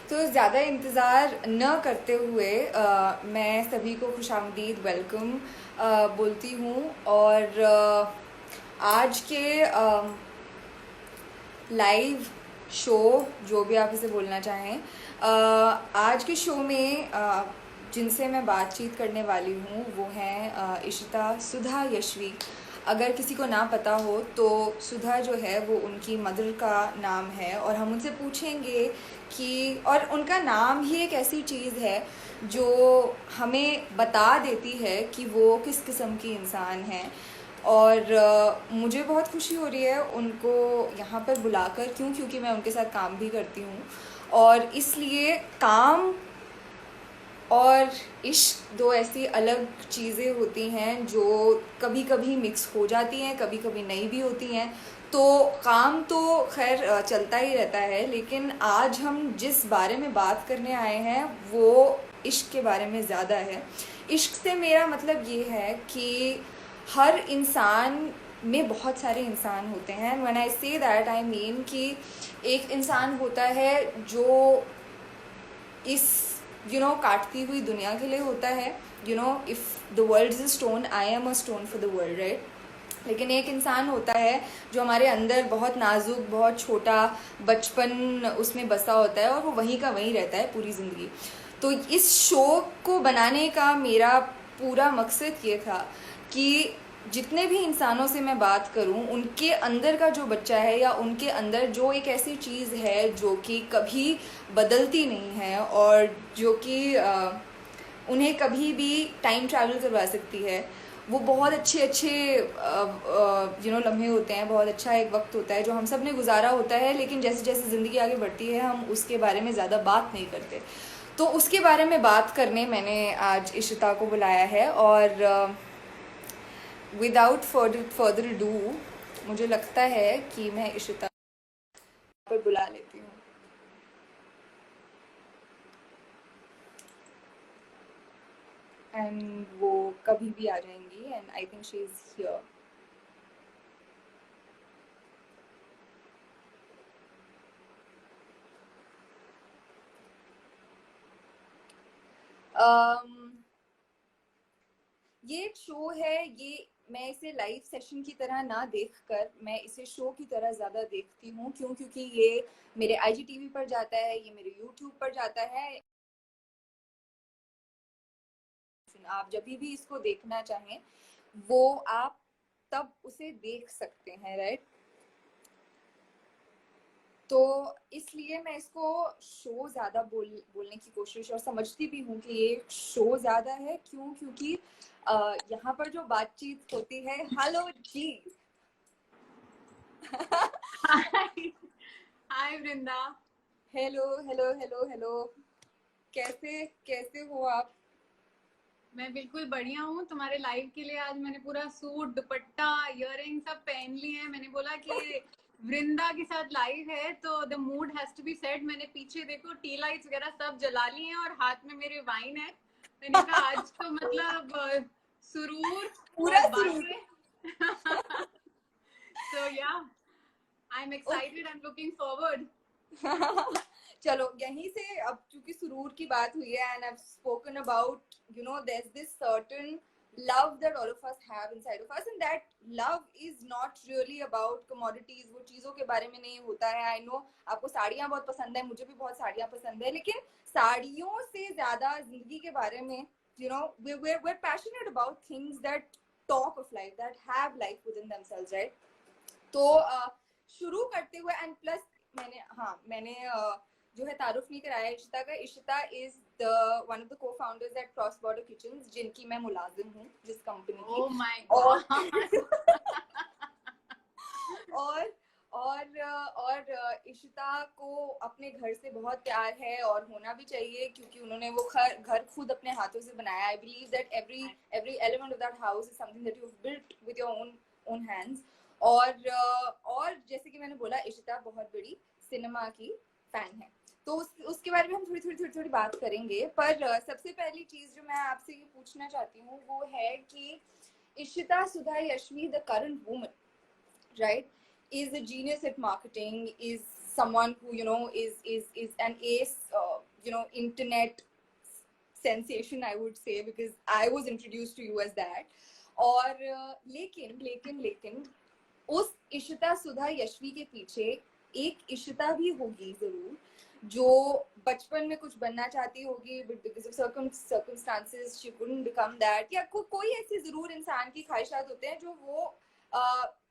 तो ज़्यादा इंतज़ार न करते हुए मैं सभी को खुशामदीद वेलकम बोलती हूँ। और आज के लाइव शो, जो भी आप इसे बोलना चाहें, आज के शो में जिनसे मैं बातचीत करने वाली हूँ वो हैं इशिता सुधा यशवी। अगर किसी को ना पता हो तो सुधा जो है वो उनकी मदर का नाम है, और हम उनसे पूछेंगे कि, और उनका नाम ही एक ऐसी चीज़ है जो हमें बता देती है कि वो किस किस्म की इंसान हैं। और मुझे बहुत खुशी हो रही है उनको यहाँ पर बुलाकर, क्योंकि मैं उनके साथ काम भी करती हूँ, और इसलिए काम और इश्क दो ऐसी अलग चीज़ें होती हैं जो कभी कभी मिक्स हो जाती हैं, कभी कभी नहीं भी होती हैं। तो काम तो खैर चलता ही रहता है, लेकिन आज हम जिस बारे में बात करने आए हैं वो इश्क के बारे में ज़्यादा है। इश्क से मेरा मतलब ये है कि हर इंसान में बहुत सारे इंसान होते हैं। When I say that I mean कि एक इंसान होता है जो इस काटती हुई दुनिया के लिए होता है। If the world is a stone, I am a stone for the world, right. लेकिन एक इंसान होता है जो हमारे अंदर बहुत नाजुक, बहुत छोटा बचपन उसमें बसा होता है, और वो वहीं का वहीं रहता है पूरी ज़िंदगी। तो इस शो को बनाने का मेरा पूरा मकसद ये था कि जितने भी इंसानों से मैं बात करूं, उनके अंदर का जो बच्चा है या उनके अंदर जो एक ऐसी चीज़ है जो कि कभी बदलती नहीं है, और जो कि उन्हें कभी भी टाइम ट्रैवल करवा सकती है। वो बहुत अच्छे अच्छे लम्हे होते हैं, बहुत अच्छा एक वक्त होता है जो हम सब ने गुजारा होता है, लेकिन जैसे जैसे ज़िंदगी आगे बढ़ती है हम उसके बारे में ज़्यादा बात नहीं करते। तो उसके बारे में बात करने मैंने आज इशिता को बुलाया है। और विदाउट फर्दर डू मुझे लगता है कि मैं इशिता पर बुला लेती हूँ। एंड वो कभी भी आ जाएंगी, and I think she is here. ये एक शो है, ये मैं इसे लाइव सेशन की तरह ना देखकर मैं इसे शो की तरह ज़्यादा देखती हूँ। क्योंकि ये मेरे आईजीटीवी पर जाता है, ये मेरे यूट्यूब पर जाता है। आप जब भी इसको देखना चाहें वो आप तब उसे देख सकते हैं, राइट। तो इसलिए मैं इसको शो ज़्यादा बोलने की कोशिश, और समझती भी हूँ कि ये शो ज़्यादा है। क्योंकि यहाँ पर जो बातचीत होती है, hello ji. Hi. Hi Vrinda. Hello hello hello hello. कैसे कैसे हो आप? मैं बिल्कुल बढ़िया हूँ। तुम्हारे लाइव के लिए आज मैंने पूरा सूट, दुपट्टा, इयररिंग सब पहन लिए हैं। मैंने बोला कि वृंदा के साथ लाइव है तो the mood has to be set. मैंने पीछे देखो टी लाइट्स वगैरह सब जला लिए हैं और हाथ में मेरे वाइन है। मैंने कहा आज तो मतलब सुरूर पूरा और सुरूर। बातें। सो या I am excited, I am looking forward. चलो यहीं से, अब चूंकि सुरूर की बात हुई है, and I have spoken about there's this certain love that all of us have inside of us, and that love is not really about commodities। वो चीजों के बारे में नहीं होता है। आई नो आपको साड़ियाँ बहुत पसंद है, मुझे भी बहुत साड़ियाँ पसंद है, लेकिन साड़ियों से ज्यादा जिंदगी के बारे में we're passionate about things that talk of life, that have life within themselves, right? तो शुरू करते हुए, एंड प्लस मैंने जो है तारुफ नहीं कराया इशिता का। Ishita is the one of the cofounders at Cross border Kitchen, जिनकी मैं मुलाजिम हूँ, जिस कंपनी की। ओह माय और गॉड। और इशिता को अपने घर से बहुत प्यार है, और होना भी चाहिए, क्योंकि उन्होंने वो घर खुद अपने हाथों से बनाया। I believe that every element of that house is something that you have built with your own hands. और जैसे कि मैंने बोला, इशिता बहुत बड़ी सिनेमा की फैन है। तो उसके बारे में हम थोड़ी बात करेंगे। पर सबसे पहली चीज जो मैं आपसे ये पूछना चाहती हूँ वो है कि Ishita Sudha Yashvi, the current woman, right, is a genius at marketing, is someone who is an ace internet sensation, I would say, because I was introduced to you as that. और लेकिन लेकिन लेकिन उस इशिता सुधा यशवी के पीछे एक इशिता भी होगी जरूर, जो बचपन में कुछ बनना चाहती होगी, but because of circumstances she couldn't become that, या कोई ऐसे जरूर इंसान की ख्वाहिशात होते हैं जो वो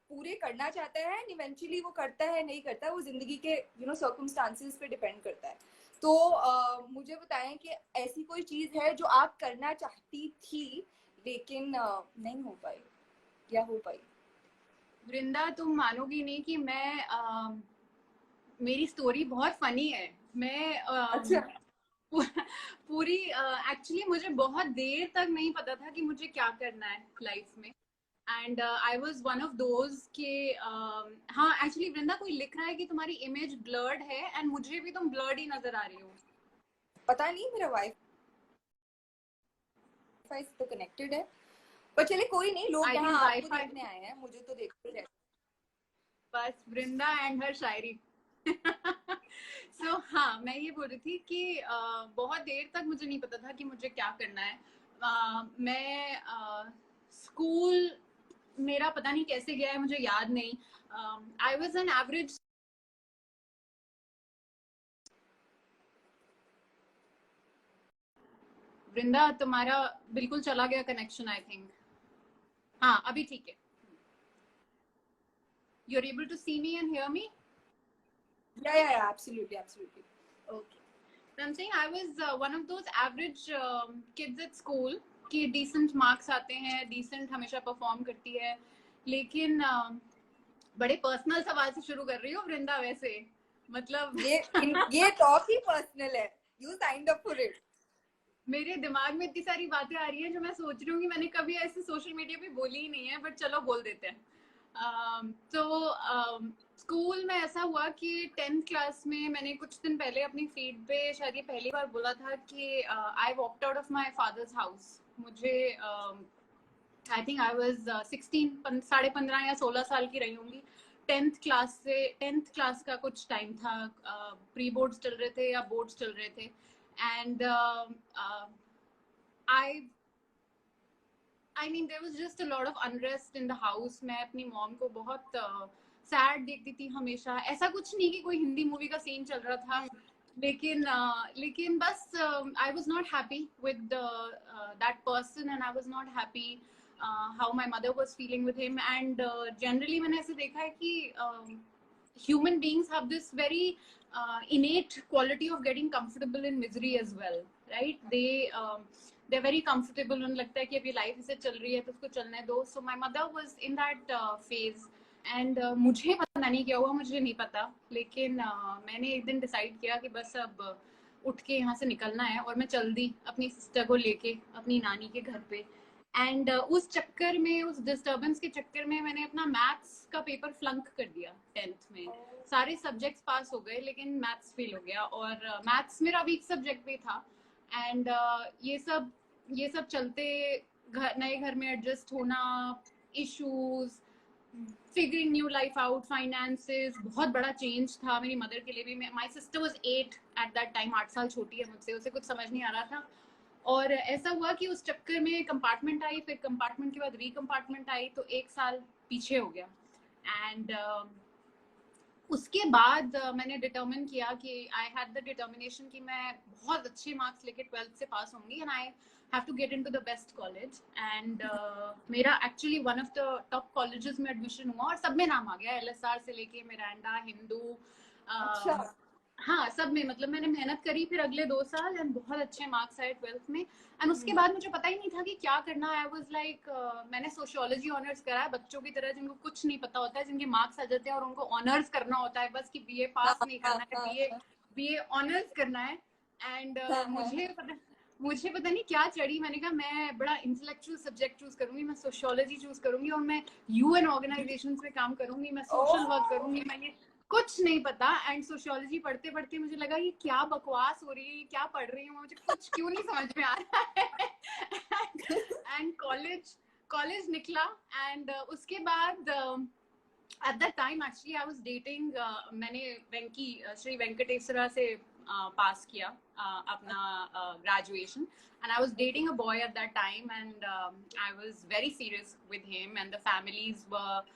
पूरे करना चाहता है, इवेंचुअली वो करता है नहीं करता है, वो जिंदगी के circumstances पे डिपेंड करता है. तो मुझे बताएं कि ऐसी कोई चीज है जो आप करना चाहती थी लेकिन नहीं हो पाई या हो पाई? वृंदा, तुम मानोगी नहीं कि मैं मेरी स्टोरी बहुत फनी है. मैं अच्छा. पूरी एक्चुअली मुझे बहुत देर तक नहीं पता था कि मुझे क्या करना है लाइफ में. And I was one of those के हाँ, एक्चुअली वृंदा, कोई लिख रहा है कि तुम्हारी इमेज ब्लर्ड है, एंड मुझे भी तुम ब्लर्ड ही नजर आ रही हो. पता नहीं, मेरा वाईफाई तो कनेक्टेड है, पर चले कोई नहीं, लोग यहाँ आपको देखने आए हैं, मुझे तो देखते रहे. बस वृंदा एंड हर शायरी. हाँ, मैं ये बोल रही थी कि बहुत देर तक मुझे नहीं पता था कि मुझे क्या करना है. मैं स्कूल मेरा पता नहीं कैसे गया है, मुझे याद नहीं. I was an average. Vrinda, तुम्हारा बिल्कुल चला गया कनेक्शन, आई थिंक. हाँ, अभी ठीक है. You're able to see me and hear me? Yeah, absolutely. Okay. So I'm saying I was one of those average kids at school कि decent marks आते हैं, decent हमेशा perform करती है. लेकिन बड़े पर्सनल सवाल से शुरू कर रही हो वृंदा, वैसे मतलब ये टॉप ही पर्सनल है. You signed up for it. मेरे दिमाग में इतनी सारी बातें आ रही हैं जो मैं सोच रही हूँ कि मैंने कभी ऐसे सोशल मीडिया पे बोली ही नहीं है, बट चलो बोल देते हैं. स्कूल में ऐसा हुआ कि 10th क्लास में मैंने कुछ दिन पहले अपनी फीड पे शायद ये पहली बार बोला था कि I walked out of my father's house. मुझे आई थिंक आई वॉज 16, 15.5 या 16 साल की रही होंगी. 10th क्लास का कुछ टाइम था, प्री बोर्ड्स चल रहे थे या बोर्ड्स चल रहे थे. And I mean, there was just a lot of unrest in the house. मैं अपनी मॉम को बहुत सैड देखती थी हमेशा. ऐसा कुछ नहीं कि कोई हिंदी मूवी का सीन चल रहा था, लेकिन बस I was not happy with that person, and I was not happy how my mother was feeling with him. And generally मैंने ऐसे देखा है कि human beings have this very innate quality of getting comfortable in misery as well, right? They're very comfortable. उन्हें लगता है कि अभी लाइफ इसे चल रही है तो उसको चलने दो. So my mother was in that phase, and मुझे पता नहीं क्या हुआ, मुझे नहीं पता, लेकिन मैंने एक दिन डिसाइड किया कि बस अब उठ के यहाँ से निकलना है, और मैं चल दी अपनी सिस्टर को लेके अपनी नानी के घर पे. एंड उस चक्कर में, उस डिस्टर्बेंस के चक्कर में मैंने अपना मैथ्स का पेपर फ्लंक कर दिया 10th में. सारे सब्जेक्ट्स पास हो गए लेकिन मैथ्स फेल हो गया, और मैथ्स मेरा वीक सब्जेक्ट भी था. एंड ये सब चलते नए घर में एडजस्ट होना, issues, figuring new life out, finances, बहुत बड़ा चेंज था मेरी मदर के लिए भी. My sister was 8 at that time, 8 साल छोटी है मुझसे, उसे कुछ समझ नहीं आ रहा था. और ऐसा हुआ कि उस चक्कर में कंपार्टमेंट आई, फिर कंपार्टमेंट के बाद रीकंपार्टमेंट आई, तो 1 साल पीछे हो गया. एंड उसके बाद मैंने डिटर्मिन किया कि आई हैड द डिटर्मिनेशन कि मैं बहुत अच्छे मार्क्स लेके 12th से पास होंगी, and I have to get into the best college. And मेरा actually one of the top colleges में एडमिशन हुआ, और सब में नाम आ गया, LSR से लेके मिरांडा, हिंदू, हाँ, सब में. मतलब मैंने मेहनत करी फिर अगले 2 साल, एंड बहुत अच्छे मार्क्स आए 12th में. एंड उसके बाद मुझे पता ही नहीं था कि क्या करना है. आई वाज लाइक, मैंने सोशियोलॉजी ऑनर्स करा है, बच्चों की तरह जिनको कुछ नहीं पता होता है, जिनके मार्क्स आ जाते हैं और उनको ऑनर्स करना होता है बस, कि बीए पास नहीं करना है, बीए ऑनर्स करना है. एंड मुझे पता नहीं क्या चढ़ी. मैंने कहा मैं बड़ा इंटेलेक्चुअल सब्जेक्ट चूज करूंगी, मैं सोशियोलॉजी चूज करूंगी, और मैं UN ऑर्गेनाइजेशंस में काम करूंगी, मैं सोशल वर्क करूंगी. मैं ये कुछ नहीं पता. एंड सोशियोलॉजी पढ़ते पढ़ते मुझे लगा ये क्या बकवास हो रही है, क्या पढ़ रही हूँ, मुझे कुछ क्यों नहीं समझ में आ रहा है. एंड कॉलेज निकला. एंड उसके बाद at that time actually I was dating, मैंने श्री वेंकटेश्वरा से पास किया अपना graduation, and I was dating a boy at that time, and I was very serious with him, and the families were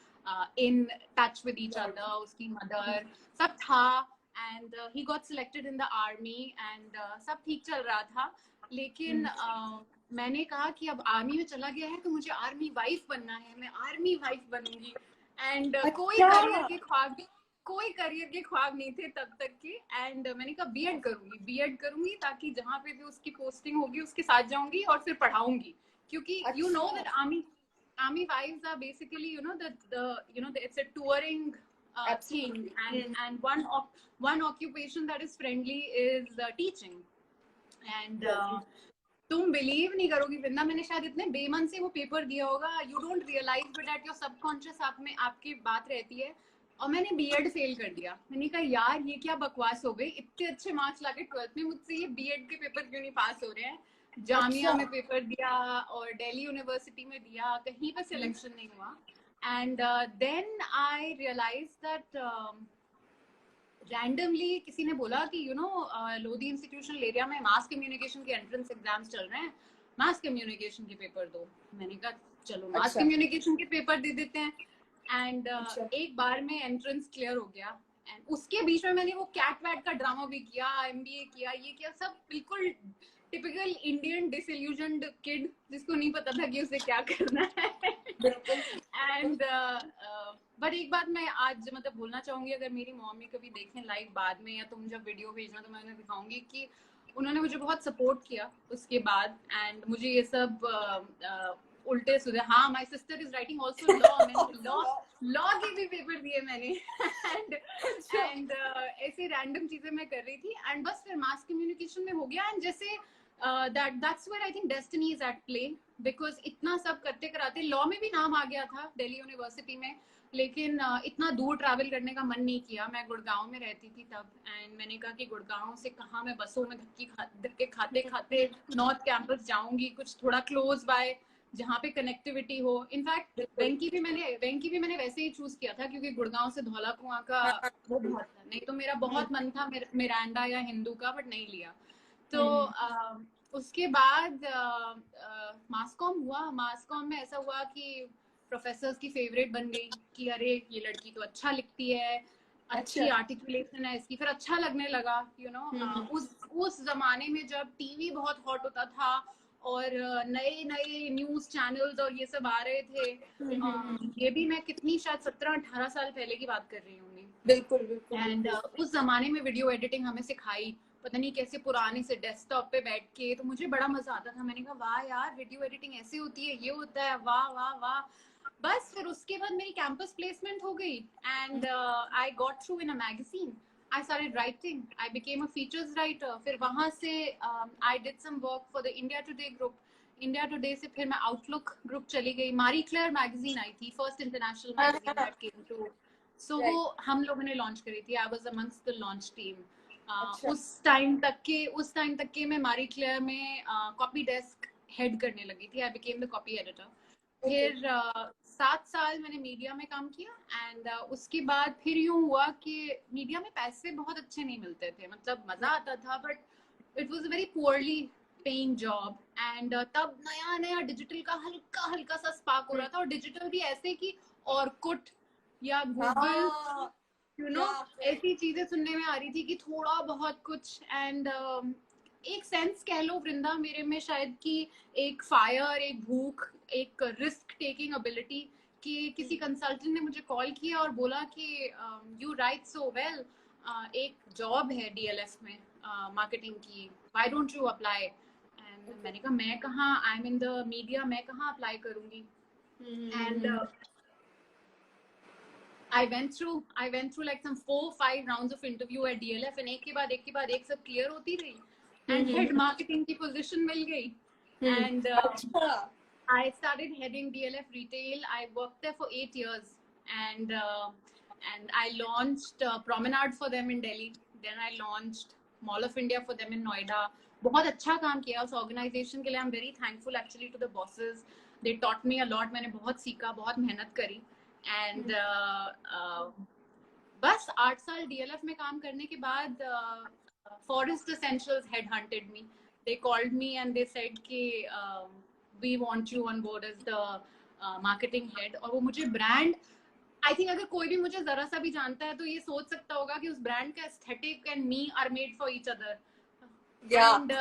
in touch with each other, उसकी mother सब था, and he got selected in the army, and सब ठीक चल रहा था, लेकिन मैंने कहा कि अब आर्मी में चला गया है तो मुझे आर्मी वाइफ बनना है, मैं आर्मी वाइफ बनूंगी, एंड कोई करियर के ख्वाब नहीं थे तब तक के, एंड मैंने कहा बीएड करूंगी ताकि जहाँ पे भी उसकी पोस्टिंग होगी उसके साथ जाऊंगी और फिर पढ़ाऊंगी, क्योंकि you know that army wives are basically, you know, it's a touring thing, and one occupation that is friendly is teaching, and तुम बिलीव नहीं करोगी वृंदा, मैंने शायद इतने बेमन से वो पेपर दिया होगा, you don't realise but at your subconscious आप में आपकी बात रहती है, और मैंने बीएड फेल कर दिया। मैंने कहा यार ये क्या बकवास हो गई, इतने अच्छे मार्क्स लाके 12th में मुझसे ये बीएड के पेपर क्यों नहीं पास हो रहे हैं। जामिया में पेपर दिया और दिल्ली यूनिवर्सिटी में दिया, कहीं पर सिलेक्शन नहीं हुआ, and then I realise that randomly किसी ने बोला कि you know Lodhi institutional area में मास कम्युनिकेशन के एंट्रेंस एग्जाम्स चल रहे हैं, मास कम्युनिकेशन के पेपर दो। मैंने कहा चलो मास कम्युनिकेशन के पेपर दे देते हैं, एंड एक बार में एंट्रेंस क्लियर हो गया, एंड उसके बीच में मैंने वो कैट वैट का ड्रामा भी किया, एमबीए किया, ये किया, सब बिल्कुल टिपिकल इंडियन डिसइल्यूजन्ड किड जिसको नहीं पता था कि उसे क्या करना है। एंड बट एक बात मैं आज मतलब बोलना चाहूंगी, अगर मेरी मम्मी कभी देखें लाइव बाद में या तुम जब वीडियो भेजना तो मैं उन्हें दिखाऊंगी कि उन्होंने मुझे बहुत सपोर्ट किया उसके बाद, एंड मुझे ये सब उल्टे सीधे, हाँ my sister is writing also law, मैंने लॉ के भी पेपर दिए मैंने, एंड ऐसे रैंडम चीजें मैं कर रही थी, एंड बस फिर मास कम्युनिकेशन में हो गया, एंड जैसे that's where I think destiny is at play, because इतना सब करते कराते लॉ में भी नाम आ गया था दिल्ली यूनिवर्सिटी में, लेकिन इतना दूर ट्रैवल करने का मन नहीं किया। मैं गुड़गांव में रहती थी तब, एंड मैंने कहा कि गुड़गांव से कहाँ मैं बसों में धक्के खाते खाते नॉर्थ कैंपस जाऊंगी, कुछ थोड़ा क्लोज बाय जहाँ पे कनेक्टिविटी हो। इनफैक्ट वेंकी भी मैंने वैसे ही चूज किया था क्योंकि गुड़गांव से धौला कुआं का वो बहुत था, नहीं तो मेरा बहुत मन था मिरांडा या हिंदू का, बट नहीं लिया। तो उसके बाद मासकॉम हुआ। मासकॉम में ऐसा हुआ कि प्रोफेसर्स की फेवरेट बन गई कि अरे ये लड़की तो अच्छा लिखती है, अच्छी आर्टिकुलेशन है इसकी, फिर अच्छा लगने लगा, यू नो। उस जमाने में जब टीवी बहुत हॉट होता था और नए नए न्यूज चैनल्स और ये सब आ रहे थे, ये भी मैं कितनी शायद 17-18 साल पहले की बात कर रही हूँ। बिल्कुल। एंड उस जमाने में वीडियो एडिटिंग हमें सिखाई, पता नहीं कैसे पुराने से डेस्कटॉप पे बैठ के, तो मुझे बड़ा मजा आता था। मैंने कहा वाह यार वीडियो एडिटिंग ऐसे होती है, ये होता है, वाह वाह वाह। बस फिर उसके बाद मेरी कैंपस प्लेसमेंट हो गई, and I got through in a magazine, I started writing, I became a features writer, फिर वहाँ से I did some work for the India Today group, India Today से फिर मैं Outlook group चली गई, Marie Claire magazine आई थी, first international magazine that came to, so वो हम लोगों ने लॉन्च करी थी, I was amongst the launch team। उस टाइम तक के मैं मारी क्लेयर में कॉपी डेस्क हेड करने लगी थी, I became the copy editor. फिर 7 साल मैंने मीडिया में काम किया, एंड उसके बाद फिर यूं हुआ कि मीडिया में पैसे बहुत अच्छे नहीं मिलते थे, मतलब मजा आता था but it was a very poorly paying job, and तब नया डिजिटल का हल्का सा स्पार्क हो रहा था, और डिजिटल भी ऐसे कि ऑर्कुट या गूगल, यू नो, ऐसी चीजें सुनने में आ रही थी कि थोड़ा बहुत कुछ, एंड एक सेंस कह लो वृंदा मेरे में शायद कि एक फायर, एक भूख, एक रिस्क टेकिंग एबिलिटी, कि किसी कंसल्टेंट ने मुझे कॉल किया और बोला कि यू राइट सो वेल, एक जॉब है डीएलएफ में मार्केटिंग की, why don't you apply. And मैंने कहा मैं कहाँ, I am in the media, मैं कहाँ अप्लाई करूंगी। And I went through like some 4-5 rounds of interview at DLF, and एक के बाद एक सब clear होती रही, and head marketing की position मिल गई, and I started heading DLF retail. I worked there for 8 years, and I launched Promenade for them in Delhi. Then I launched Mall of India for them in Noida. बहुत अच्छा काम किया उस organization के लिए। I'm very thankful actually to the bosses. They taught me a lot. मैंने बहुत सीखा, बहुत मेहनत करी, एंड बस 8 साल डीएलएफ में काम करने के बाद Forest Essentials headhunted me. They called me and they said कि we want you on board as the marketing head. और वो मुझे brand, I think अगर कोई भी मुझे जरा सा भी जानता है तो ये सोच सकता होगा कि उस brand का aesthetic and me are made for each other. And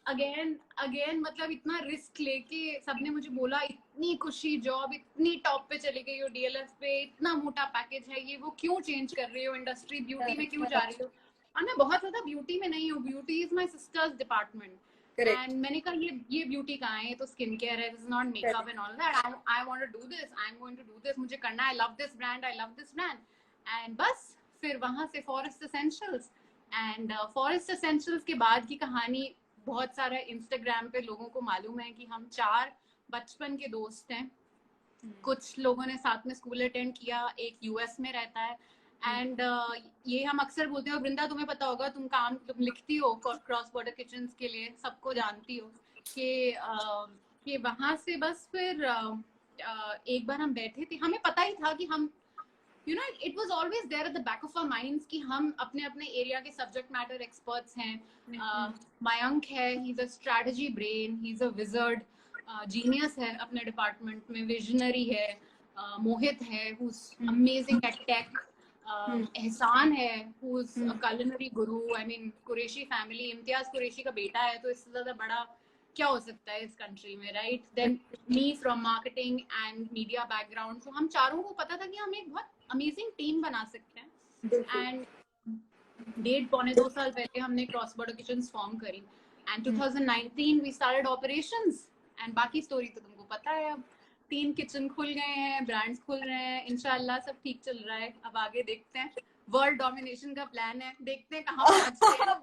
again मतलब इतना रिस्क लेके सबने मुझे बोला, इतनी खुशी जॉब, इतनी टॉप पे चली गई हो DLF पे, इतना मोटा पैकेज है, ये वो क्यों चेंज कर रही हो, इंडस्ट्री ब्यूटी में क्यों जा रही हो? और मैं बहुत ज्यादा ब्यूटी में नहीं हूँ, beauty is my sisters department. एंड मैंने कहा ये ब्यूटी कहाँ है, ये तो स्किन केयर है, this is not makeup and all that. I want to do this, I am going to do this, मुझे करना है, I love this brand, I love this brand. And बस फिर वहां से forest essentials. And forest essentials के बाद की कहानी बहुत सारा इंस्टाग्राम पे लोगों को मालूम है कि हम 4 बचपन के दोस्त हैं. कुछ लोगों ने साथ में स्कूल अटेंड किया, एक यूएस में रहता है. एंड ये हम अक्सर बोलते हैं, वृंदा तुम्हें पता होगा, तुम लिखती हो क्रॉस बॉर्डर किचन्स के लिए, सबको जानती हो कि वहां से बस फिर एक बार हम बैठे थे, हमें पता ही था कि हम it was always there at the back of our minds कि हम अपने अपने एरिया के सब्जेक्ट मैटर एक्सपर्ट्स हैं. मयंक है, he is a strategy brain, he is a wizard, genius है अपने डिपार्टमेंट में, विजनरी है. मोहित है, who is amazing at tech. Ehsan है, who is a culinary guru. I mean Qureshi family, Imtiaz Qureshi का बेटा है, तो इससे ज्यादा बड़ा क्या हो सकता है इस कंट्री में, right? Than me from marketing and media background. तो हम चारों को पता था कि हम एक बहुत अमेजिंग टीम बना सकते हैं. एंड 1.5-2 साल पहले हमने क्रॉस बॉर्डर किचन्स फॉर्म करी. And 2019 we started operations. And बाकी स्टोरी तो तुमको पता है. अब 3 किचन खुल गए हैं, ब्रांड्स खुल रहे हैं, इंशाल्लाह सब ठीक चल रहा है. अब आगे देखते हैं, वर्ल्ड डोमिनेशन का प्लान है, देखते हैं कहाँ पहुंचते हैं.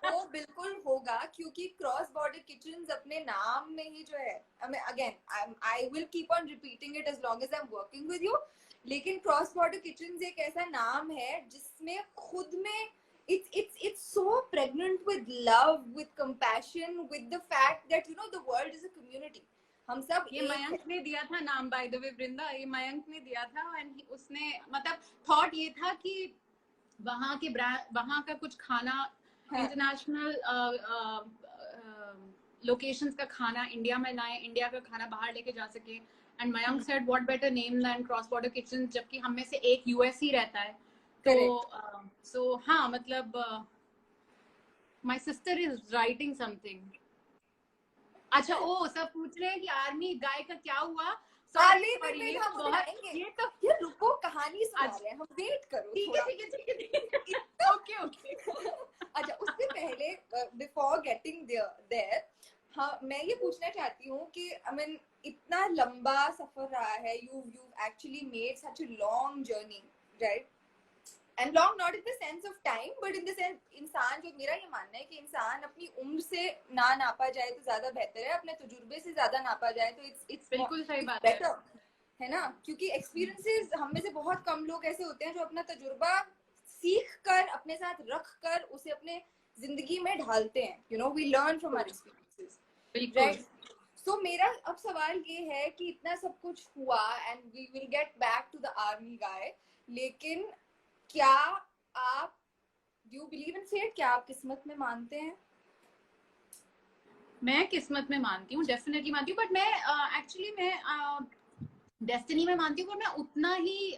वो बिल्कुल होगा, क्योंकि क्रॉस बॉर्डर किचन्स अपने नाम में ही जो है, again I will keep on repeating it as long as I am working with you, लेकिन क्रॉस बॉर्डर किचन्स एक ऐसा नाम है जिसमें खुद में it's so pregnant with love, with compassion, with the fact that the world is a community. हम सब ये मयंक ने दिया था नाम, बाय द वे वृंदा, ये मयंक ने दिया था. एंड उसने मतलब थॉट ये था कि वहाँ के वहाँ का कुछ खाना, इंटरनेशनल लोकेशंस का खाना इंडिया में लाए, इंडिया का खाना बाहर लेके जा सके. And Mayank said what better name than cross border kitchen, जबकि हम में से एक यूएस ही रहता है. तो सो हाँ, मतलब my sister is writing something. अच्छा, ओ सब पूछ रहे हैं कि आर्मी गाय का क्या हुआ. ये रुको, कहानी सुना रहे हैं हम, वेट करो. ठीक है. ओके. अच्छा, उससे पहले बिफोर गेटिंग देयर, हाँ, मैं ये पूछना चाहती हूँ कि आई मीन इतना लंबा सफर रहा है, you actually made such a long journey, right? And long not in the sense of time, but in the sense इंसान, जो मेरा ये मानना है कि इंसान अपनी उम्र से ना नापा जाए तो ज्यादा बेहतर है, अपने तजुर्बे से ज्यादा नापा जाए तो इट्स बिल्कुल सही बात है ना? क्योंकि एक्सपीरियंसेस, हम में से बहुत कम लोग ऐसे होते हैं जो अपना तजुर्बा सीख कर, अपने साथ रख कर उसे अपने जिंदगी में ढालते हैं. We learn from our experiences, right? So मेरा अब सवाल ये है कि इतना सब कुछ हुआ, and we will get back to the army guy, लेकिन क्या आप do you believe in fate? क्या आप किस्मत में मानते हैं? मैं किस्मत में मानती हूँ, डेफिनेटली मानती हूँ, बट मैं एक्चुअली मैं डेस्टिनी में मानती हूँ, पर मैं उतना ही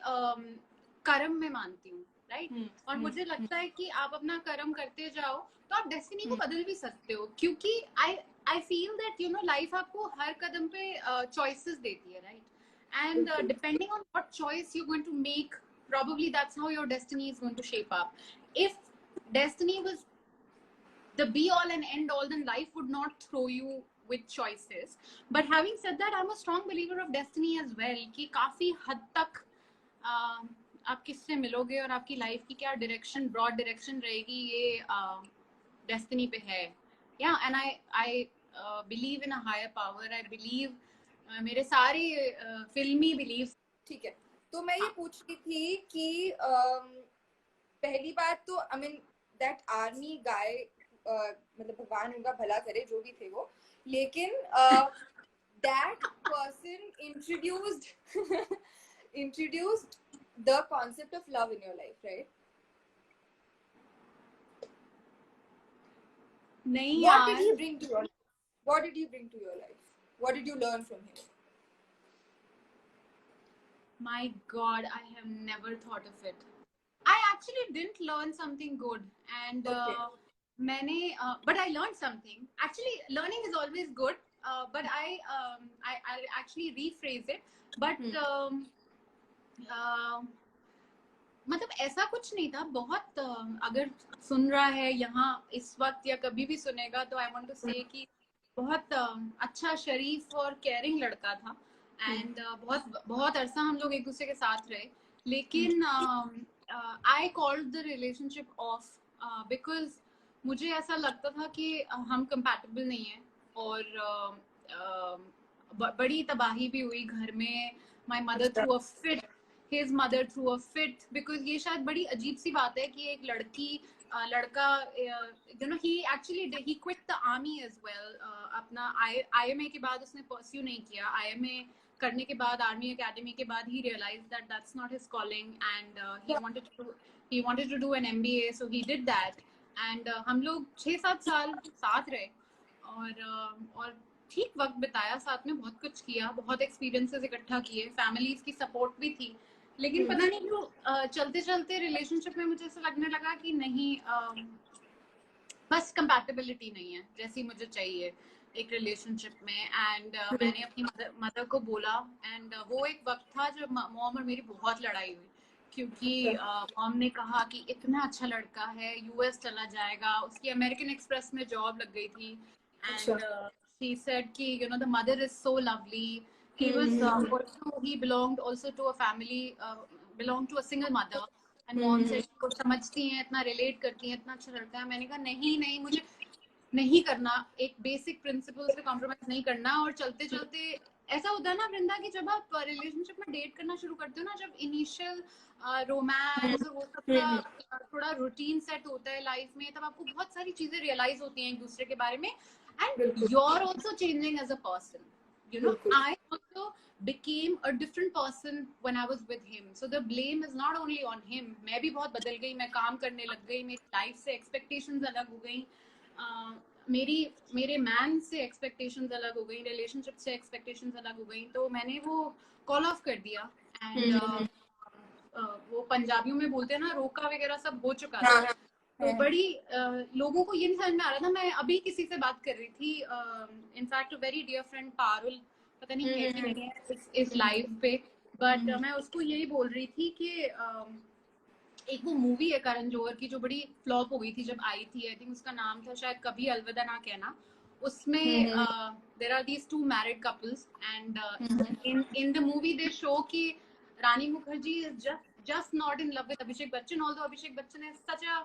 कर्म में मानती हूँ, राइट? और मुझे लगता है कि आप अपना कर्म करते जाओ तो आप डेस्टिनी को बदल भी सकते हो, क्योंकि आई फील दैट लाइफ आपको हर कदम पे चॉइसेस देती है, right? And depending on what choice you going to make, probably that's how your destiny is going to shape up. If destiny was the be all and end all, then life would not throw you with choices. But having said that, I'm a strong believer of destiny as well, कि काफी हद तक आप किससे मिलोगे और आपकी life की क्या डायरेक्शन, ब्रॉड डायरेक्शन रहेगी, ये डेस्टिनी पे है. and I believe in a higher power. I believe मेरे सारे फिल्मी बिलीव्स. ठीक है, तो मैं ये पूछ रही थी कि पहली बात तो आई मीन दैट आर्मी गाय, मतलब भगवान उनका भला करे जो भी थे वो, लेकिन that person introduced the concept of love in your life, right? नहीं What did यार, he bring to your life? What did he bring to your life? What did you learn from him? my God, I have never thought of it. I actually didn't learn something good, and Okay. but I learned something. Actually, learning is always good, but I actually rephrase it. But uh, मतलब ऐसा कुछ नहीं था बहुत अगर सुन रहा है यहाँ इस वक्त या कभी भी सुनेगा तो आई वांट टू से कि बहुत अच्छा, शरीफ और केयरिंग लड़का था। एंड बहुत बहुत अरसा हम लोग एक दूसरे के साथ रहे, लेकिन I called the relationship of because मुझे ऐसा लगता था कि हम कंपैटिबल नहीं है, और बड़ी तबाही भी हुई घर में। My mother through a fit, his mother threw a fit, because ये शायद बड़ी अजीब सी बात है कि एक लड़की लड़का you know he actually he quit the army as well। अपना IMA के बाद उसने pursue नहीं किया। IMA करने के बाद, आर्मी एकेडमी के बाद he realized that that's not his calling, and he wanted to do an MBA, so he did that। and हम लोग 6-7 साल साथ रहे, और ठीक वक्त बिताया साथ में, बहुत कुछ किया, बहुत एक्सपीरियंसेस इकट्ठा किए, फैमिलीज की सपोर्ट भी थी। लेकिन पता नहीं क्यों चलते चलते रिलेशनशिप में मुझे ऐसा लगने लगा कि नहीं, बस कंपैटिबिलिटी नहीं है जैसी मुझे चाहिए एक रिलेशनशिप में। एंड मैंने अपनी मदर को बोला, एंड वो एक वक्त था जब मॉम और मेरी बहुत लड़ाई हुई, क्योंकि मॉम ने कहा कि इतना अच्छा लड़का है, यूएस चला जाएगा, उसकी अमेरिकन एक्सप्रेस में जॉब लग गई थी। एंड she said कि you know the mother is so lovely, he was also, he belonged also to a family, belonged to a single mother, and mom said को समझती हैं, इतना रिलेट करती हैं, इतना अच्छा लड़का है। मैंने कहा नहीं नहीं, मुझे नहीं करना, एक बेसिक प्रिंसिपल्स पे कॉम्प्रोमाइज नहीं करना। और चलते चलते ऐसा होता है ना वृंदा कि जब आप रिलेशनशिप में डेट करना शुरू करते हो ना, जब इनिशियल रोमांस और वो सब का थोड़ा रूटीन सेट होता है लाइफ में, तब आपको बहुत सारी चीजें रियलाइज होती हैं एक दूसरे के बारे में, and you are also changing as a person. You know, I also became a different person when I was with him. So the blame is not only on him. मैं भी बहुत बदल गई, मैं काम करने लग गई, मेरी लाइफ से एक्सपेक्टेशंस अलग हो गई, मेरे मैन से एक्सपेक्टेशंस अलग हो गई, रिलेशनशिप से एक्सपेक्टेशंस अलग हो गई, तो मैंने वो कॉल ऑफ कर दिया। एंड वो पंजाबियों में बोलते हैं ना, रोका वगैरह सब हो चुका था। तो बड़ी लोगों को ये नहीं समझ में आ रहा था। मैं अभी किसी से बात कर रही थी, in fact very dear friend Parul, पता नहीं है कि नहीं है इस लाइव पे, बट मैं उसको यही बोल रही थी कि एक वो मूवी है करण जौहर की जो बड़ी फ्लॉप हो गई थी जब आई थी, आई थिंक उसका नाम था शायद कभी अलविदा ना कहना। उसमें there are these two married couples, and in the movie they show कि Rani Mukherjee is just not in love with Abhishek Bachchan, although Abhishek Bachchan is such a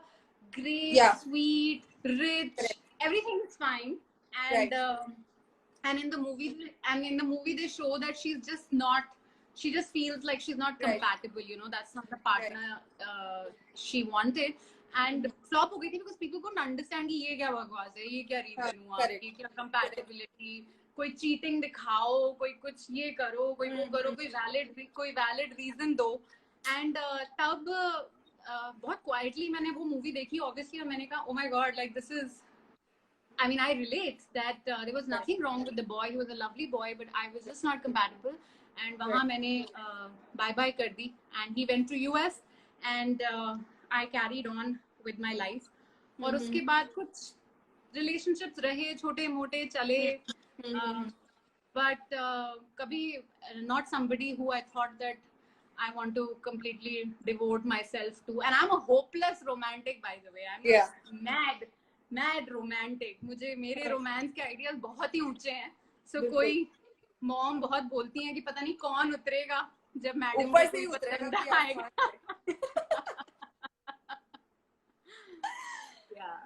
great, sweet, rich, everything is fine, and and in the movie they show that she's just not, she just feels like she's not compatible, you know, that's not the partner she wanted, and flop हो गई थी because people couldn't understand कि ये क्या बकवास है, ये क्या रीजन हुआ, ये क्या compatibility, कोई चीटिंग दिखाओ, कोई कुछ ये करो, कोई वो करो, कोई वैलिड रीजन दो। एंड तब बहुत क्वाइटली मैंने वो मूवी देखी ऑब्वियसली, और मैंने कहा oh my God, like this is, I mean, I relate that there was nothing wrong with the boy. He was a lovely boy, but I was just not compatible. And वहाँ मैंने bye bye कर दी, and he went to US, and I carried on with my life. और उसके बाद कुछ relationships रहे, छोटे मोटे चले, but कभी not somebody who I thought that I want to completely devote myself to. And I'm a hopeless romantic, by the way. I'm just mad romantic. मुझे मेरे रोमांस के आइडियाज बहुत ही ऊंचे हैं। So कोई मॉम बहुत बोलती हैं कि पता नहीं कौन उतरेगा जब मैडम ऊपर से उतरेगा आएगा।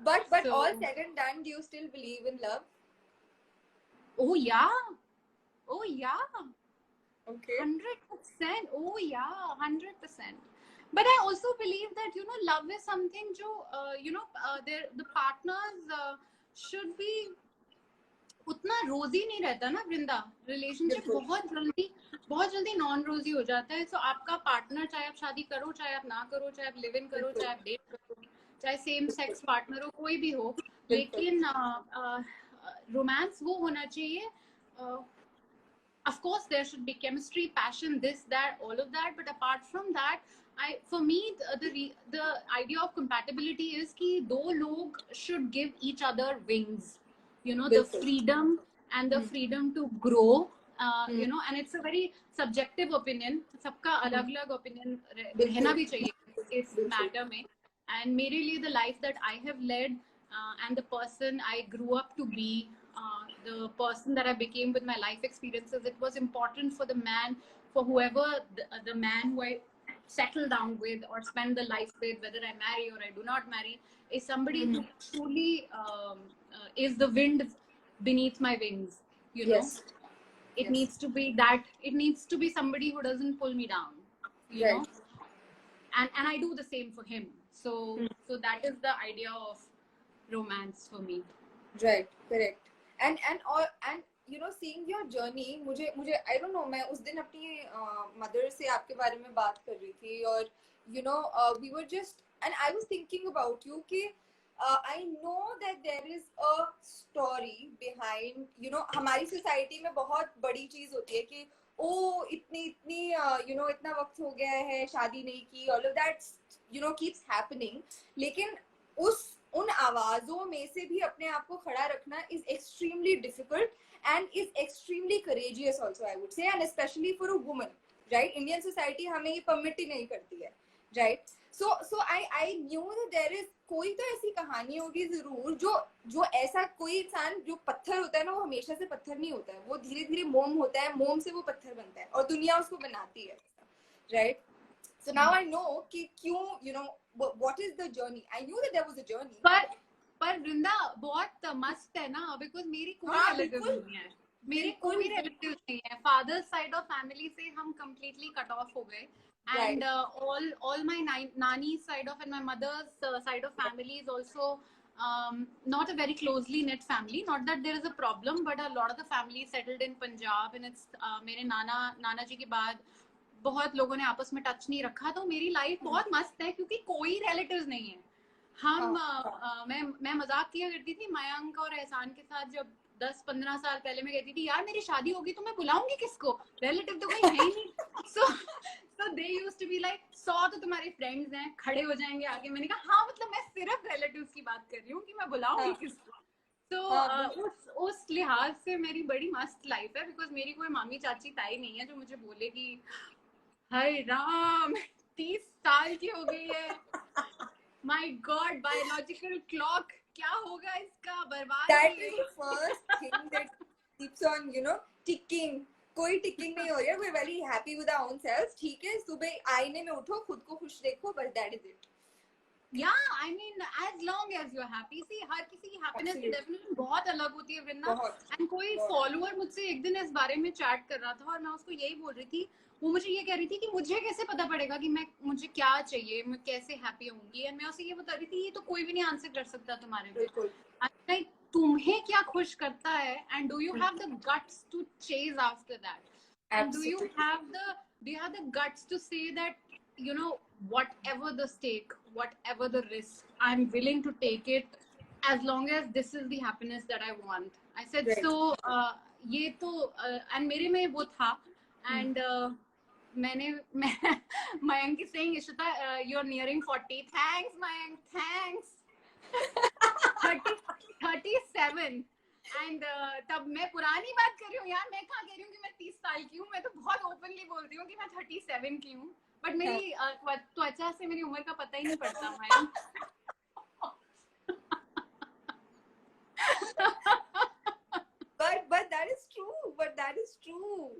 But so, all said and done, do you still believe in love? Oh yeah. Okay. 100%. Oh yeah, 100%. But I also believe that, you know, love is something जो you know the partners should be उतना रोजी नहीं रहता ना वृंदा। Relationship बहुत जल्दी non रोजी हो जाता है। सो आपका पार्टनर, चाहे आप शादी करो, चाहे आप ना करो, चाहे आप लिव इन करो, चाहे आप डेट करो, चाहे सेम सेक्स पार्टनर हो, कोई भी हो, बिल्कुल। लेकिन रोमांस वो होना चाहिए, of course there should be chemistry, passion, this, that, all of that, but apart from that, for me the idea of compatibility is कि दो लोग should give each other wings, you know, the बिल्कुल। freedom and the freedom to grow, you know, and it's a very subjective opinion, सबका अलग अलग opinion रहना भी चाहिए इस matter में, and मेरे लिए the life that I have led, and the person I grew up to be, the person that I became with my life experiences, it was important for the man, for whoever the man who I settle down with or spend the life with, whether I marry or I do not marry, is somebody who truly is the wind beneath my wings, you know. Yes. It Yes. needs to be that, it needs to be somebody who doesn't pull me down, you know, and I do the same for him. So so that is the idea of romance for me. Right, correct. And you know, seeing your journey, मुझे I don't know, मैं उस दिन अपनी mother से आपके बारे में बात कर रही थी, और you know, we were just, and I was thinking about you कि I know that there is a story behind, you know, हमारी सोसाइटी में बहुत बड़ी चीज होती है कि ओ इतनी इतनी you know, इतना वक्त हो गया है, शादी नहीं की, all of that you know keeps happening, लेकिन उन आवाजों में से भी अपने आप को खड़ा रखना is extremely difficult and is extremely courageous also, I would say, and especially for a woman, right? Indian society हमें ये permit ही नहीं करती है, right? So I knew that there is कोई तो ऐसी कहानी होगी जरूर जो ऐसा कोई इंसान जो पत्थर होता है ना, वो हमेशा से पत्थर नहीं होता है, वो धीरे धीरे मोम होता है, मोम से वो पत्थर बनता है और दुनिया उसको बनाती है, right? So now I know कि क्यों, you know, what is the journey. I knew that there was a journey. पर वृंदा बहुत मस्त है ना, बिकॉज मेरी कोई रिलेटिव नहीं है, मेरे कोई रिलेटिव नहीं है, फादर्स साइड ऑफ फैमिली से हम completely कट ऑफ हो गए, and all my nani side of and my mother's side of family is also not a very closely knit family. Not that there is a problem, but a lot of the family settled in Punjab, and it's मेरे नाना जी के बाद बहुत लोगों ने आपस में touch नहीं रखा, तो मेरी लाइफ बहुत मस्त है क्योंकि कोई रिलेटिव्स नहीं है। हम मैं मजाक किया करती थी मयंक और एहसान के साथ, जब 10-15 साल पहले मैं कहती थी यार मेरी शादी होगी तो मैं बुलाऊंगी किसको, रिलेटिव तो कोई है ही नहीं। so they used to be like 100 तो तुम्हारे फ्रेंड्स हैं, खड़े हो जाएंगे आगे। मैंने कहा हाँ मतलब मैं सिर्फ रिलेटिव्स की बात कर रही हूँ कि मैं बुलाऊंगी किसको। तो उस लिहाज से मेरी बड़ी मस्त लाइफ है, बिकॉज मेरी कोई मामी चाची ताई नहीं है जो मुझे बोले कि हाय राम 30 साल की हो गई है, माय गॉड बायोलॉजिकल क्लॉक क्या होगा इसका, बर्बाद। That is the first thing that keeps on, you know, ticking. कोई टिकिंग नहीं हो रही है, we're very happy with our own selves, ठीक है, सुबह आईने में उठो, खुद को खुश देखो, बस that is it. Yeah, I mean, as long as you're happy. See, हर किसी की happiness की definition बहुत अलग होती है वृंदा। And कोई follower मुझसे एक दिन इस बारे में chat कर रहा था और मैं उसको यही बोल रही थी, वो मुझे ये कह रही थी कि मुझे कैसे पता पड़ेगा कि मुझे क्या चाहिए, मैं कैसे happy होंगी। And मैं उसे ये बता रही थी, ये तो कोई भी नहीं आंसर कर सकता तुम्हारे लिए। like, तुम्हें क्या खुश करता है, and do you have the guts to chase after that? And do you have the guts to say that, you know, whatever the stake, whatever the risk, I'm willing to take it as long as this is the happiness that I want. I said right. So ये तो and मेरे में वो था, and Mayank is saying Ishita, you're nearing 40. Thanks Mayank, thanks. 37 and तब मैं पुरानी बात कर रही हूँ यार, मैं कहाँ कह रही हूँ कि मैं 30 साल की हूँ, मैं तो बहुत ओपनली बोल रही हूँ कि मैं 37 की हूँ, बट मेरी त्वचा से मेरी उम्र का पता ही नहीं पड़ता। but that is true.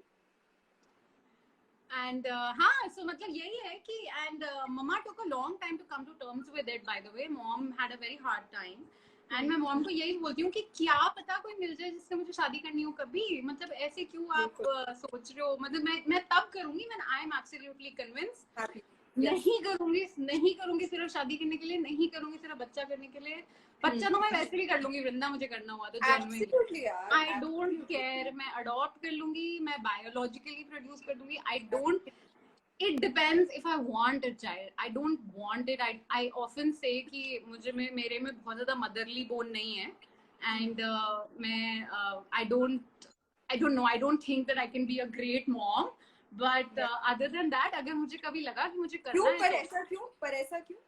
And हाँ, so मतलब यही है कि and mama took a long time to come to terms with it, by the way. Mom had a very hard time. And मैं मॉम को यही बोलती हूँ कि क्या पता कोई मिल जाए जिससे मुझे शादी करनी हो कभी, मतलब ऐसे क्यों आप सोच रहे हो, मतलब मैं तब करूंगी when I am absolutely convinced। नहीं करूंगी सिर्फ शादी करने के लिए, नहीं करूंगी सिर्फ बच्चा करने के लिए। बच्चा तो मैं वैसे भी कर लूंगी वृंदा, मुझे करना हुआ तो जेन्युइनली आई डोंट केयर, मैं अडॉप्ट कर लूंगी, मैं बायोलॉजिकली प्रोड्यूस कर दूंगी, I don't It depends if I want a child. I don't want it. I often say कि मुझे मेरे में बहुत ज़्यादा motherly bone नहीं है, and मैं I don't know. I don't think that I can be a great mom. But other than that, अगर मुझे कभी लगा कि मुझे करना है, पर ऐसा क्यों?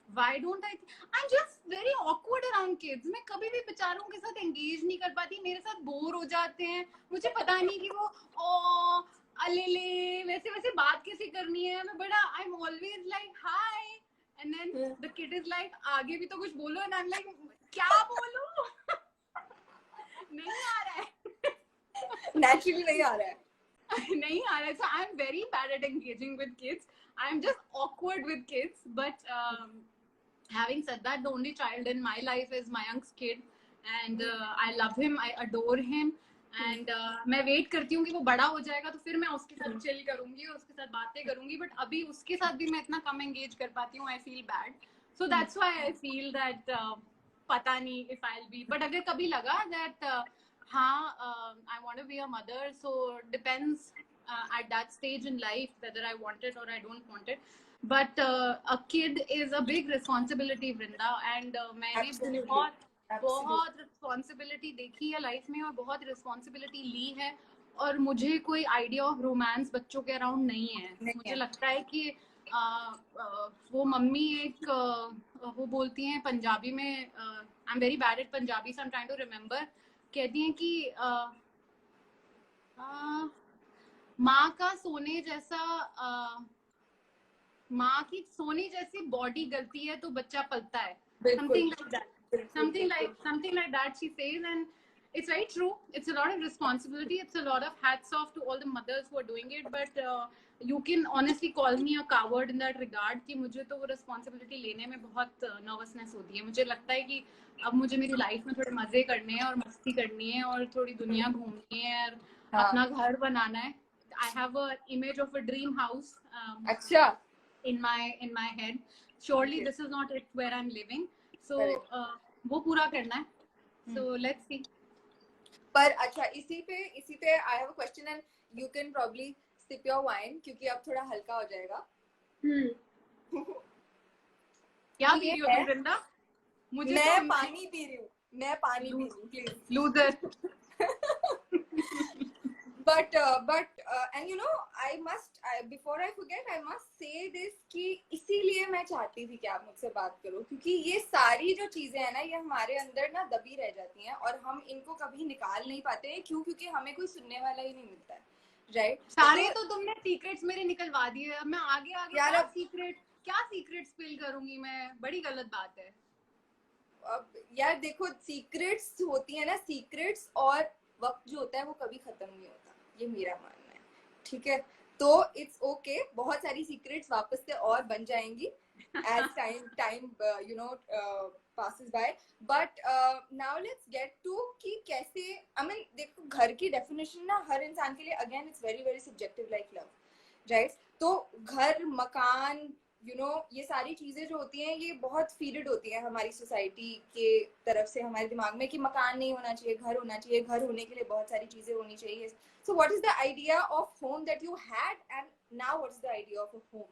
Why don't I? I'm just very awkward around kids. मैं कभी भी बेचारों के साथ engage नहीं कर पाती, मेरे साथ बोर हो जाते हैं. मुझे पता नहीं कि वो अलेले वैसे बात कैसे करनी है. मैं बड़ा I'm always like hi, and then the kid is like आगे भी तो कुछ बोलो, and I'm like क्या बोलूं? नहीं आ रहा है. Naturally नहीं आ रहा है. नहीं आ रहा है. So I'm very bad at engaging with kids. I'm just awkward with kids, but having said that, the only child in my life is Mayank's kid, and I love him, I adore him, and मैं wait करती हूँ कि वो बड़ा हो जाएगा तो फिर मैं उसके साथ चिल करूंगी, उसके साथ बातें करूंगी, बट अभी उसके साथ भी मैं इतना कम एंगेज कर पाती हूँ. I feel bad, so that's why I feel that पता नहीं if I'll be, but अगर कभी लगा that हाँ I want to be a mother, so depends at that stage in life whether I want it or I don't want it. But a kid is a big responsibility, Vrinda, and मैंने बहुत responsibility देखी है life में और बहुत responsibility ली है, और मुझे कोई idea of romance बच्चों के around नहीं है. मुझे लगता है कि वो मम्मी एक वो बोलती हैं पंजाबी में, I'm very bad at Punjabi, so I'm trying to remember, कहती हैं कि माँ का सोने जैसा माँ की सोने जैसी बॉडी गलती है तो बच्चा पलता है. Something like that she says, and it's very true. It's a lot of responsibility. It's a lot of hats off to all the mothers who are doing it, but you can honestly call me a coward in that regard कि मुझे तो वो responsibility लेने में बहुत nervousness होती है. मुझे लगता है कि अब मुझे मेरी लाइफ में थोड़े मजे करने हैं और मस्ती करनी है और थोड़ी दुनिया घूमनी है और अपना घर बनाना है. I have a image of a dream house अच्छा in my head. Surely this is not it where I'm living, so वो पूरा करना है. So let's see. पर अच्छा इसी पे I have a question and you can probably sip your wine क्योंकि अब थोड़ा हल्का हो जाएगा. क्या पी रही हो तुम वृंदा? मुझे मैं पानी पी रही हूँ please. Loser. but and you know before I forget I must say this कि इसीलिए मैं चाहती थी कि आप मुझसे बात करो, क्योंकि ये सारी जो चीजें हैं ना ये हमारे अंदर ना दबी रह जाती हैं और हम इनको कभी निकाल नहीं पाते हैं. क्यों? क्योंकि हमें कोई सुनने वाला ही नहीं मिलता है. राइट सारे तो तुमने सीक्रेट्स मेरे निकलवा दिए. अब मैं आगे क्या सीक्रेट स्पिल करूंगी मैं? बड़ी गलत बात है. अब यार देखो सीक्रेट्स होती है ना, सीक्रेट्स और वक्त जो होता है वो कभी खत्म नहीं होता, ये मेरा मानना है. ठीक है तो इट्स ओके, बहुत सारी सीक्रेट्स वापस से और बन जाएंगी as time you know passes by. But now let's get to कि कैसे I mean देखो घर की डेफिनेशन ना हर इंसान के लिए again it's very very subjective like love, right? तो घर मकान you know ये सारी चीजें जो होती हैं ये बहुत फीडेड होती हैं हमारी सोसाइटी के तरफ से हमारे दिमाग में कि मकान नहीं होना चाहिए, घर होना चाहिए, घर होने के लिए बहुत सारी चीजें होनी चाहिए. So what is the idea of home that you had and now what is the idea of a home?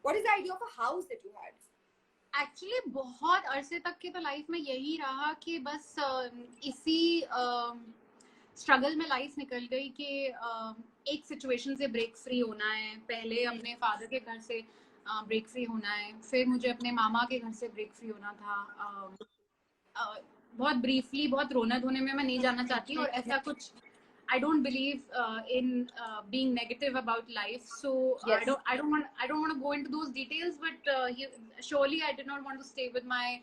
What is the idea of a house that you had? Actually बहुत अरसे तक की तो लाइफ में यही रहा कि बस इसी स्ट्रगल में लाइफ निकल गई कि एक सिचुएशन से ब्रेक फ्री होना है. पहले अपने फादर के घर से ब्रेक फ्री होना है, फिर मुझे अपने मामा के घर से ब्रेक फ्री होना था. बहुत ब्रीफली, बहुत रोना धोने में मैं नहीं जाना चाहती और ऐसा कुछ I don't believe in being negative about life, so yes. I don't want to go into those details, but surely I did not want to stay with my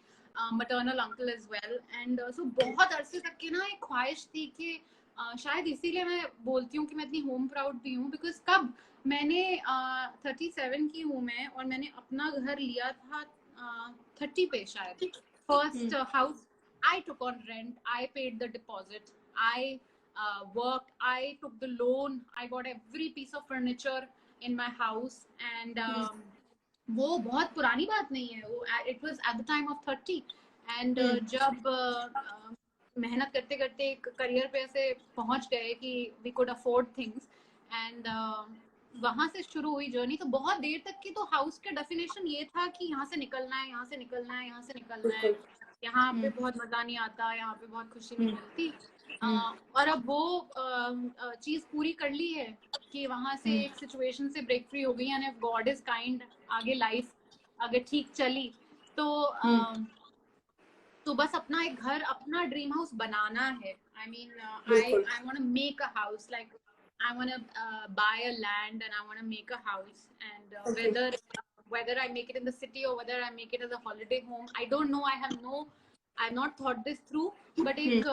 maternal uncle as well, and so बहुत अरसे तक की ना एक ख्वाहिश थी कि शायद इसीलिए मैं बोलती हूँ कि मैं इतनी होम प्राउड भी हूँ, बिकॉज कब मैंने 37 की हूँ मैं और मैंने अपना घर लिया था 30 पे शायद. First house I took on rent, I paid the deposit, I worked, I took the loan, I got every piece of furniture in my house, and वो बहुत पुरानी बात नहीं है वो. It was at the time of 30, and जब मेहनत करते करते एक करियर पे ऐसे पहुंच गए कि we could afford things, and वहां से शुरू हुई जर्नी। तो बहुत देर तक की तो हाउस का डेफिनेशन ये था कि यहाँ से निकलना है, यहाँ से निकलना है, यहाँ से निकलना है, बिल्कुल। यहाँ पे बहुत मजा नहीं आता, यहाँ पे बहुत खुशी नहीं हम्म। मिलती। हम्म। और अब वो चीज पूरी कर ली है कि वहां से हम्म। एक सिचुएशन से ब्रेक फ्री हो गई, and if God is kind आगे लाइफ अगर ठीक चली तो हम्म। तो बस अपना एक घर, अपना ड्रीम हाउस बनाना है। आई मीन बिल्कुल। I want to make a house, like I want to buy a land and I want to make a house, and okay. whether I make it in the city or whether I make it as a holiday home, I don't know. I've not thought this through, but हम्म। एक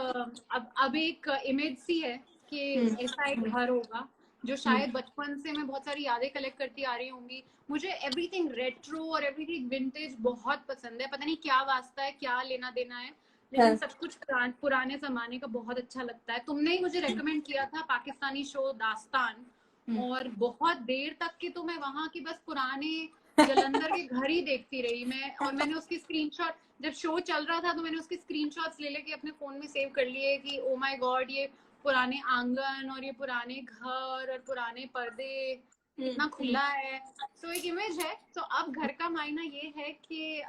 अब एक image सी है कि हम्म। ऐसा एक घर होगा जो शायद बचपन से मैं बहुत सारी यादें कलेक्ट करती आ रही होंगी। मुझे एवरीथिंग रेट्रो और एवरीथिंग विंटेज बहुत पसंद है, पता नहीं क्या वास्ता है, क्या लेना देना है, लेकिन हाँ। सब कुछ पुराने जमाने का बहुत अच्छा लगता है। तुमने ही मुझे रेकमेंड किया था पाकिस्तानी शो दास्तान, और बहुत देर तक के तो मैं वहां की बस पुराने जलंधर के घर ही देखती रही मैं, और मैंने उसकी स्क्रीनशॉट, जब शो चल रहा था तो मैंने उसकी स्क्रीनशॉट्स ले लेके अपने फोन में सेव कर लिए कि ओ माय गॉड, ये पुराने आंगन और ये पुराने घर और पुराने पर्दे कितना खुला है। सो एक इमेज है। तो अब घर का मायना ये है कि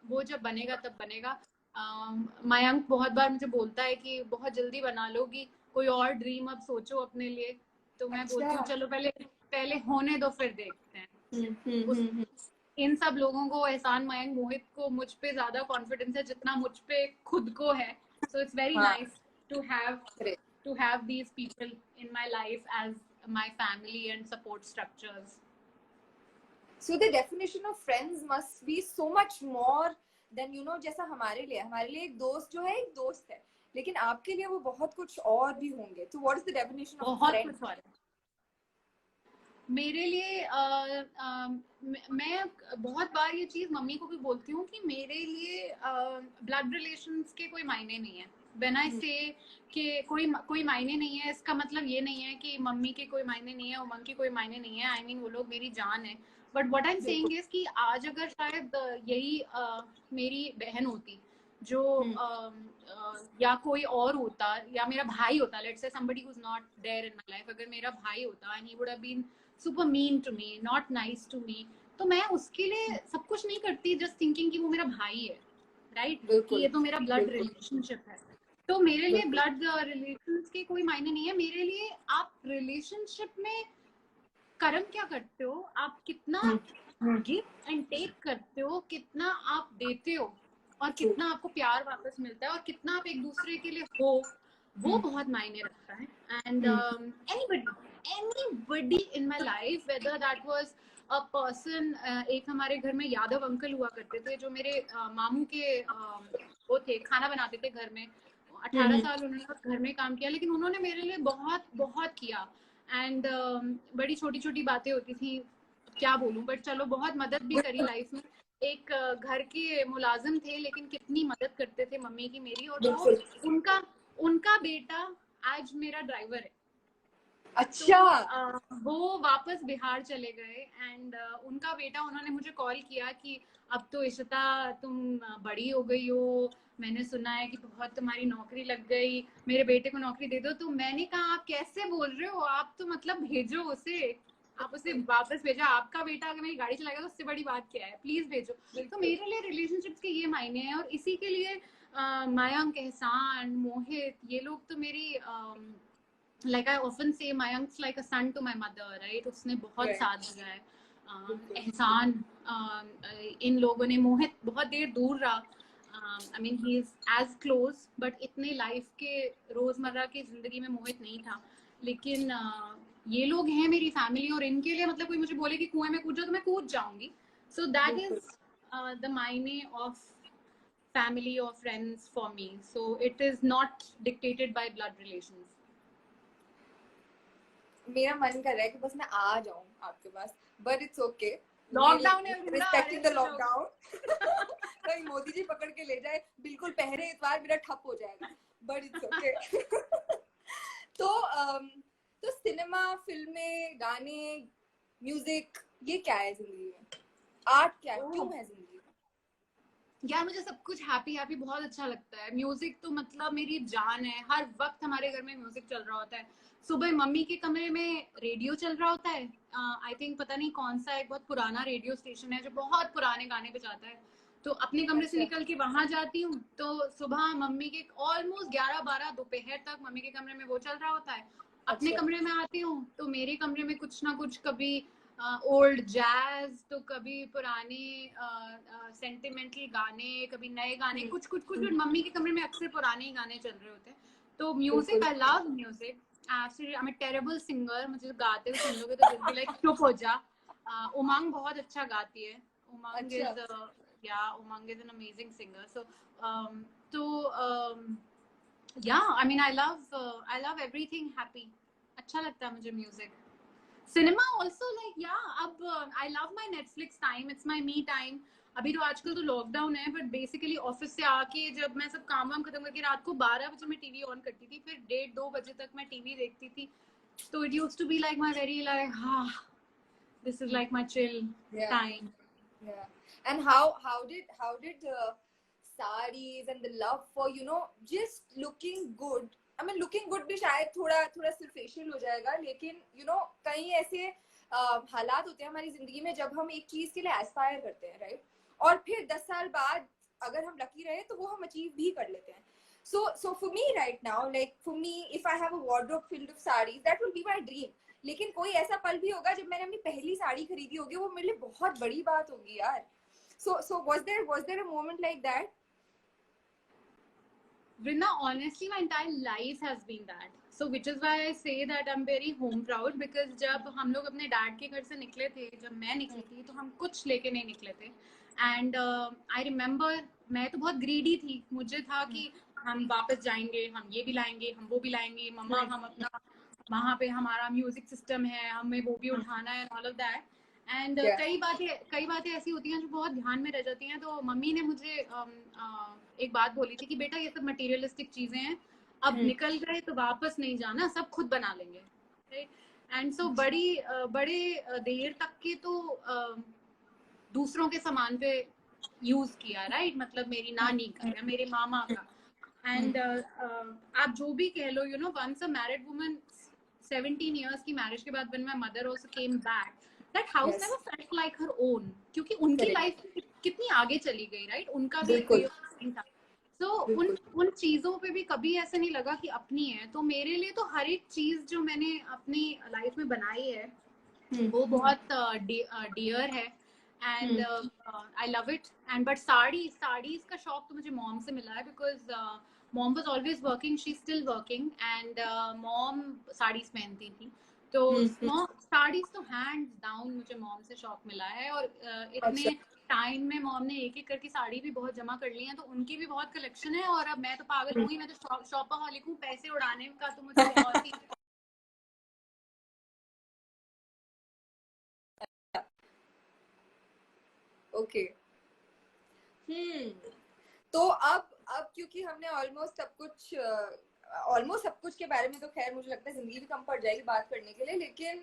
वो जब बनेगा तब बनेगा। मयंक बहुत बार मुझे बोलता है कि बहुत जल्दी बना लोगी, कोई और ड्रीम अब सोचो अपने लिए। तो मैं बोलती हूँ अच्छा। चलो पहले पहले होने दो फिर देखते हैं। उस हम्म। इन सब लोगों को, एहसान, मयंक, मोहित को मुझ पे ज्यादा कॉन्फिडेंस है जितना मुझ पे खुद को है। सो इट्स वेरी हाँ। Nice to have these people in my life as my family and support structures. So the definition of friends must be so much more than जैसा हमारे लिए एक दोस्त जो है एक दोस्त है, लेकिन आपके लिए वो बहुत कुछ और भी होंगे। तो what is the definition of बहुत फ्रेंड? कुछ और है मेरे लिए। मैं बहुत बार ये चीज मम्मी को भी बोलती हूँ कि मेरे लिए ब्लड रिलेशंस के कोई मायने नहीं है। व्हेन आई से कि कोई मायने नहीं है, इसका मतलब ये नहीं है कि मम्मी के कोई मायने नहीं है, उमंग की कोई मायने नहीं है। आई मीन वो लोग मेरी जान है। But what I am saying is कि आज अगर शायद यही मेरी बहन होती जो या कोई और होता, या मेरा भाई होता, let's say somebody who's not there in my life, अगर मेरा भाई होता and he would have been super mean to me, not nice to me, तो मैं उसके लिए सब कुछ नहीं करती जस्ट थिंकिंग कि वो मेरा भाई है, राइट? कि ये तो मेरा ब्लड रिलेशनशिप है। तो मेरे लिए ब्लड रिलेशंस के कोई मायने नहीं है। मेरे लिए आप रिलेशनशिप में कर्म क्या करते हो, आप कितना गिव एंड टेक करते हो, कितना आप देते हो, और कितना आपको प्यार वापस मिलता है, और कितना आप एक दूसरे के लिए हो, वो बहुत मायने रखता है। And anybody in my life, whether that was a person, एक हमारे घर में यादव अंकल हुआ करते थे जो मेरे मामू के वो थे, खाना बनाते थे घर में। 18 साल उन्होंने घर में काम किया, लेकिन उन्होंने मेरे लिए बहुत बहुत किया। एंड बड़ी छोटी छोटी बातें होती थी, क्या बोलूं, बट चलो बहुत मदद भी करी लाइफ में। एक घर के मुलाजिम थे लेकिन कितनी मदद करते थे मम्मी की मेरी, और वो उनका उनका बेटा आज मेरा ड्राइवर है। अच्छा। तो वो वापस बिहार चले गए, एंड उनका बेटा, उन्होंने मुझे कॉल किया कि अब तो इशिता तुम बड़ी हो गई हो, मैंने सुना है कि बहुत तुम्हारी नौकरी लग गई, मेरे बेटे को नौकरी दे दो। तो मैंने कहा आप कैसे बोल रहे हो, आप तो मतलब भेजो उसे, आप उसे वापस भेजो, आपका बेटा अगर मेरी गाड़ी चलाएगा तो उससे बड़ी बात क्या है, प्लीज भेजो। तो मेरे लिए रिलेशनशिप्स के ये मायने हैं, और इसी के लिए मयंक, एहसान, मोहित, ये लोग तो मेरी like I often say Mayank's like a son to my mother, right? उसने बहुत साथ दिया है। एहसान, इन लोगों ने, मोहित बहुत देर दूर रहा, I mean he is as close, but इतने लाइफ के रोजमर्रा की जिंदगी में मोहित नहीं था। लेकिन ये लोग हैं मेरी फैमिली, और इनके लिए मतलब कोई मुझे बोले कि कुएं में कूद जाओ तो मैं कूद जाऊंगी। सो दैट इज द मायने of family or friends for me. So it is not dictated by blood relations. मेरा मन कर रहा है कि बस मैं आ जाऊं आपके पास, बट इट्स ओके। लॉकडाउन है, रिस्पेक्टिंग द लॉकडाउन। कहीं मोदी जी पकड़ के ले जाए, बिल्कुल पहले इस बार मेरा ठप हो जाएगा, बट इट्स ओके। तो सिनेमा, फिल्में, गाने, म्यूजिक, ये क्या है जिंदगी में? आर्ट क्या है, क्यों है जिंदगी में? यार मुझे सब कुछ हैप्पी हैप्पी बहुत अच्छा लगता है। म्यूजिक तो मतलब मेरी जान है। हर वक्त हमारे घर में म्यूजिक चल रहा होता है। सुबह मम्मी के कमरे में रेडियो चल रहा होता है। आई थिंक पता नहीं कौन सा एक बहुत पुराना रेडियो स्टेशन है जो बहुत पुराने गाने बजाता है। तो अपने कमरे से अच्छा निकल के वहां जाती हूँ तो सुबह मम्मी के ऑलमोस्ट 11-12 दोपहर तक मम्मी के कमरे में वो चल रहा होता है। अपने अच्छा कमरे में आती हूँ तो मेरे कमरे में कुछ ना कुछ, कभी ओल्ड जैज तो कभी पुराने सेंटिमेंटल गाने, कभी नए गाने, कुछ कुछ कुछ हम्म, मम्मी के कमरे में अक्सर पुराने ही गाने चल रहे होते हैं। तो म्यूजिक, बिल्कुल। I love music. Actually I am a terrible singer. मुझे गाते हुए सुन लोगे तो दिल भी लाइक चुप हो जा। उमंग बहुत अच्छा गाती है। उमंग अच्छा इज या उमंग इज एन अमेजिंग सिंगर। सो तो या I mean I love everything happy. अच्छा लगता है मुझे म्यूजिक। सिनेमा ऑल्सो लाइक या अब I love my Netflix time, it's my me time. अभी तो आजकल तो लॉकडाउन है बट बेसिकली ऑफिस से आके जब मैं सब काम वाम खत्म करके रात को 12 बजे मैं टीवी ऑन करती थी, फिर 1:30-2 बजे तक मैं टीवी देखती थी। तो it use to be like my very like हाँ, this is like my chill या time. Yeah. And how did sarees and the love for just looking good. I mean looking good भी शायद थोड़ा थोड़ा superficial हो जाएगा, लेकिन कई ऐसे हालात होते हैं हमारी जिंदगी में जब हम एक चीज के लिए एस्पायर करते हैं, राइट? और फिर 10 साल बाद अगर हम लकी रहे तो वो हम अचीव भी कर लेते हैं. So for me right now, like for me, if I have a wardrobe filled of sarees, that will be my dream. लेकिन कोई ऐसा पल भी होगा जब मैंने अपनी पहली साड़ी खरीदी होगी, वो मेरे लिए बहुत बड़ी बात होगी यार. So was there a moment like that? Vrinda, honestly, my entire life has been that. So which is why I say that I'm very home proud, because जब हम लोग अपने डैड के घर से निकले थे, जब मैं निकली थी तो हम कुछ लेके नहीं निकले थे. एंड आई रिमेम्बर मैं तो बहुत ग्रीडी थी. मुझे था कि हम वापस जाएंगे, हम ये भी लाएंगे, हम वो भी लाएंगे, मम्मा हम अपना वहाँ पे हमारा म्यूजिक सिस्टम है, हमें वो भी उठाना है, all of that. And Yeah. कई बातें ऐसी होती हैं जो बहुत ध्यान में रह जाती हैं. तो मम्मी ने मुझे एक बात बोली थी कि बेटा ये सब मटेरियलिस्टिक चीजें हैं, अब निकल गए तो वापस नहीं जाना, सब खुद बना लेंगे. एंड सो बड़े देर तक के तो दूसरों के सामान पे यूज किया, राइट? मतलब मेरी नानी का या मेरे मामा का. एंड आप जो भी कह लो, once a married woman 17 years की मैरिज के बाद when my mother also came back, that house Yes. never felt like her own, क्योंकि उनकी Correct. लाइफ कितनी आगे चली गई, राइट? उनका भी एक वे बिल्कुल ऑफ लिविंग था. तो उन बिल्कुल. उन चीजों पे भी कभी ऐसा नहीं लगा कि अपनी है. तो मेरे लिए तो हर एक चीज जो मैंने अपनी लाइफ में बनाई है वो बहुत डियर है. And I love it. And but saris का शौक तो मुझे मॉम से मिला है, because mom was always working, she still working. And mom saris पहनती थी. तो साड़ीज तो हैंड्स डाउन मुझे मॉम से शौक मिला है. और अच्छा. इतने टाइम में मॉम ने एक एक करके साड़ी भी बहुत जमा कर ली है, तो उनकी भी बहुत कलेक्शन है. और अब मैं तो पागल हूँ ही, मैं तो शॉपaholic हूँ. पैसे उड़ाने का तो मुझे बहुत ही ओके. तो अब क्योंकि हमने ऑलमोस्ट सब कुछ के बारे में, तो खैर मुझे लगता है जिंदगी भी कम पड़ जाएगी बात करने के लिए, लेकिन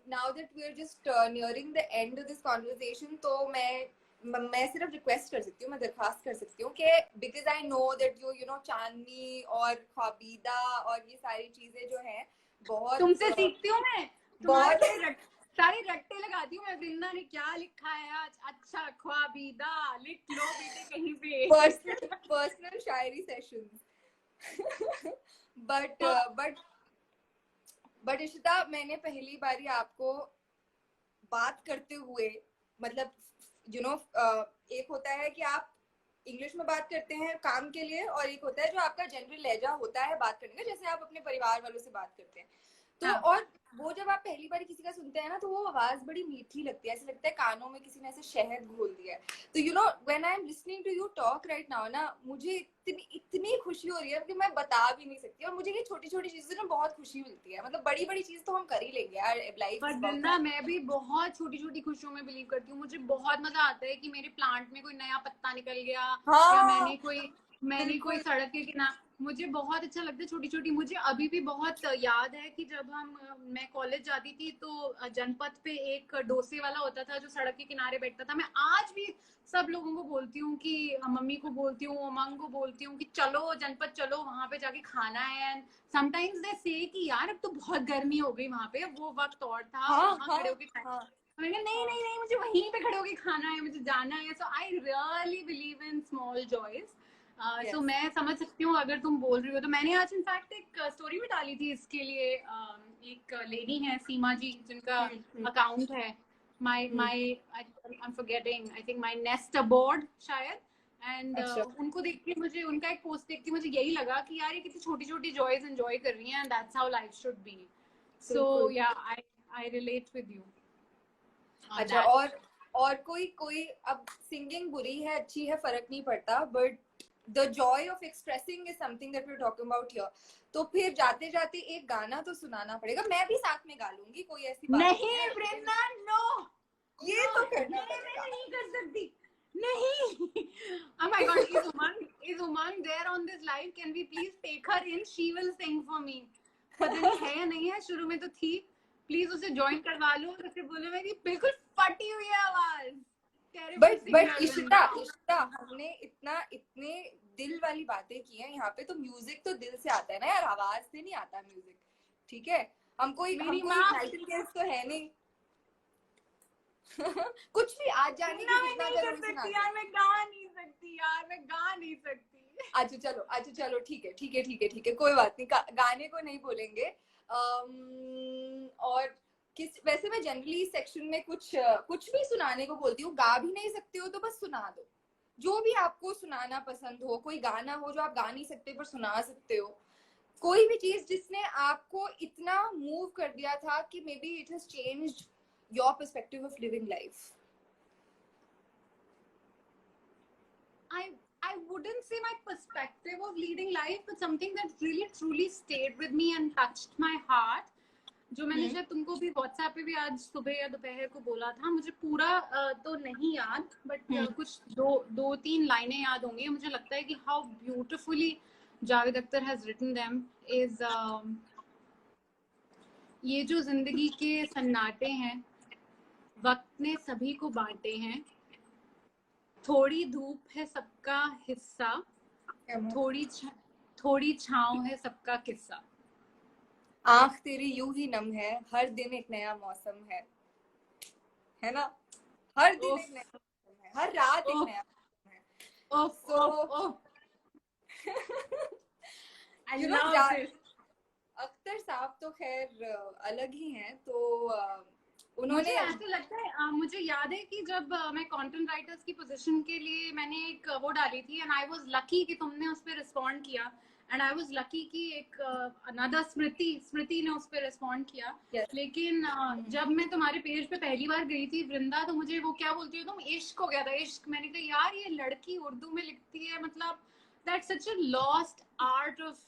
now that we are just nearing the end of this conversation, तो मैं सिर्फ रिक्वेस्ट कर सकती हूँ, मैं दरखास्त कर सकती हूँ कि बिकॉज आई नो दैट चांदनी और ख्वाबीदा और ये सारी चीजें जो हैं तुमसे बहुत सीखती हूँ मैं. तुम्हारे बहुत सारे रट्टे लगाती हूँ मैं. वृंदा ने क्या लिखा है आज? अच्छा, ख्वाबीदा लिख लो बेटे कहीं पे. Personal Shayari sessions. But but Ishita, मैंने पहली बारी आपको बात करते हुए, मतलब एक होता है कि आप इंग्लिश में बात करते हैं काम के लिए, और एक होता है जो आपका जनरल लहजा होता है बात करने का, जैसे आप अपने परिवार वालों से बात करते हैं. तो और वो जब आप पहली बार किसी का सुनते हैं ना, तो वो आवाज बड़ी मीठी लगती है, ऐसे लगता है कानों में किसी ने ऐसे शहद घोल दिया है. तो when I am listening to you talk right now ना, मुझे इतनी खुशी हो रही है कि मैं बता भी नहीं सकती. और मुझे ये छोटी छोटी चीजें ना बहुत खुशी मिलती है. मतलब बड़ी बड़ी चीज तो हम कर ही लेंगे यार, लाइफ इज अबाउट दैट. मैं भी बहुत छोटी छोटी खुशियों में बिलीव करती हूँ. मुझे बहुत मजा आता है कि मेरे प्लांट में कोई नया पत्ता निकल गया, या हाँ मैंने कोई बिल्कुल. सड़क के किनारे मुझे बहुत अच्छा लगता है छोटी छोटी। मुझे अभी भी बहुत याद है कि जब मैं कॉलेज जाती थी तो जनपथ पे एक डोसे वाला होता था जो सड़क के किनारे बैठता था। मैं आज भी सब लोगों को बोलती हूँ कि मम्मी को बोलती हूँ, उमंग को बोलती हूँ कि चलो जनपथ चलो, वहां पे जाके खाना है। एंड समटाइम्स दे से कि यार अब तो बहुत गर्मी हो गई वहां पे, वो वक्त और था हाँ वहां हाँ खड़े होके खाना। हाँ मैंने कहा नहीं हाँ। नहीं नहीं, मुझे वहीं पे खड़े होके खाना है, मुझे जाना है। So I really believe in small joys. So yes. मैं समझ सकती हूँ अगर तुम बोल रही हो तो। मैंने आज इनफैक्ट एक स्टोरी भी डाली थी इसके लिए। एक लेडी है सीमा जी जिनका अकाउंट है my my I am forgetting, I think my nest aboard शायद। एंड अच्छा। उनको देख के मुझे, उनका एक पोस्ट देख के मुझे यही लगा कि यार ये कितनी छोटी छोटी जॉयज एंजॉय कर रही हैं, and that's how life should be. So बिल्कुल। Yeah I relate with you on अच्छा, दैट। और कोई कोई अब सिंगिंग बुरी है अच्छी है फर्क नहीं पड़ता, but the joy of expressing is something that we are talking about here. तो फिर जाते जाते एक गाना तो सुनाना पड़ेगा, मैं भी साथ में गा लूंगी, कोई ऐसी बात नहीं नहीं है, लेकिन वृंदा, नो ये नो, तो करना ये मैं पड़ेगा। नहीं कर सकती। नहीं। Oh my God, is Umang there on this live? Can we please take her in? She will sing for me. पता नहीं है या नहीं है, शुरू में तो थी। प्लीज उसे ज्वाइन करवा लो और उसे बोलो मेरी बिल्कुल फटी हुई है आवाज। टेरिबल बट सिंगर इशिता, वृंदा। इशिता हमने इतने दिल वाली बातें की हैं यहाँ पे, तो म्यूजिक तो दिल से आता है ना यार, आवाज से नहीं आता म्यूजिक। ठीक है, हम कोई मेरी माँ। नाइटिंगेल्स तो है नहीं। कुछ भी आज जाने की ना मैं जितना नहीं कर जरूर सुना सकती दो। यार, मैं गा नहीं सकती यार, मैं गा नहीं सकती। अच्छा चलो ठीक है ठीक है ठीक है ठीक है, कोई बात नहीं, गाने को नहीं बोलेंगे। और किस वैसे मैं जनरली सेक्शन में कुछ भी सुनाने को बोलती हूँ, गा भी नहीं सकते हो तो बस सुना दो, जो भी आपको सुनाना पसंद हो। कोई गाना हो जो आप गा नहीं सकते पर सुना सकते हो, कोई भी चीज जिसने आपको इतना मूव कर दिया था कि may be it has changed your perspective of living life. I wouldn't say my perspective of leading life, but something that really truly stayed with me and touched my heart. जो मैंने शायद तुमको भी WhatsApp पे भी आज सुबह या दोपहर को बोला था, मुझे पूरा तो नहीं याद, बट कुछ दो तीन लाइनें याद होंगी। मुझे लगता है कि how beautifully Javed Akhtar has written them is ये जो जिंदगी के सन्नाटे हैं, वक्त ने सभी को बांटे हैं, थोड़ी धूप है सबका हिस्सा, थोड़ी छांव है सबका किस्सा। आंख तेरी यूं ही नम है, हर दिन एक नया मौसम है ना? हर दिन एक नया मौसम है, हर रात एक नया मौसम है। So I you know, love this. Akhtar साहब तो खैर अलग ही हैं, तो मुझे उन्होंने ऐसे लगता है, मुझे याद है कि जब मैं कंटेंट राइटर्स की पोजीशन के लिए मैंने एक वो डाली थी, एंड आई वाज लकी कि तुमने उस पर रिस्पॉन्ड किया, एंड आई वाज लकी कि एक अनदर स्मृति ने उस पर रिस्पॉन्ड किया। yes. लेकिन जब मैं तुम्हारे पेज पे पहली बार गई थी वृंदा, तो मुझे वो क्या बोलती हो तुम, इश्क हो गया था, इश्क। मैंने कहा यार ये लड़की उर्दू में लिखती है, मतलब that's such a lost art of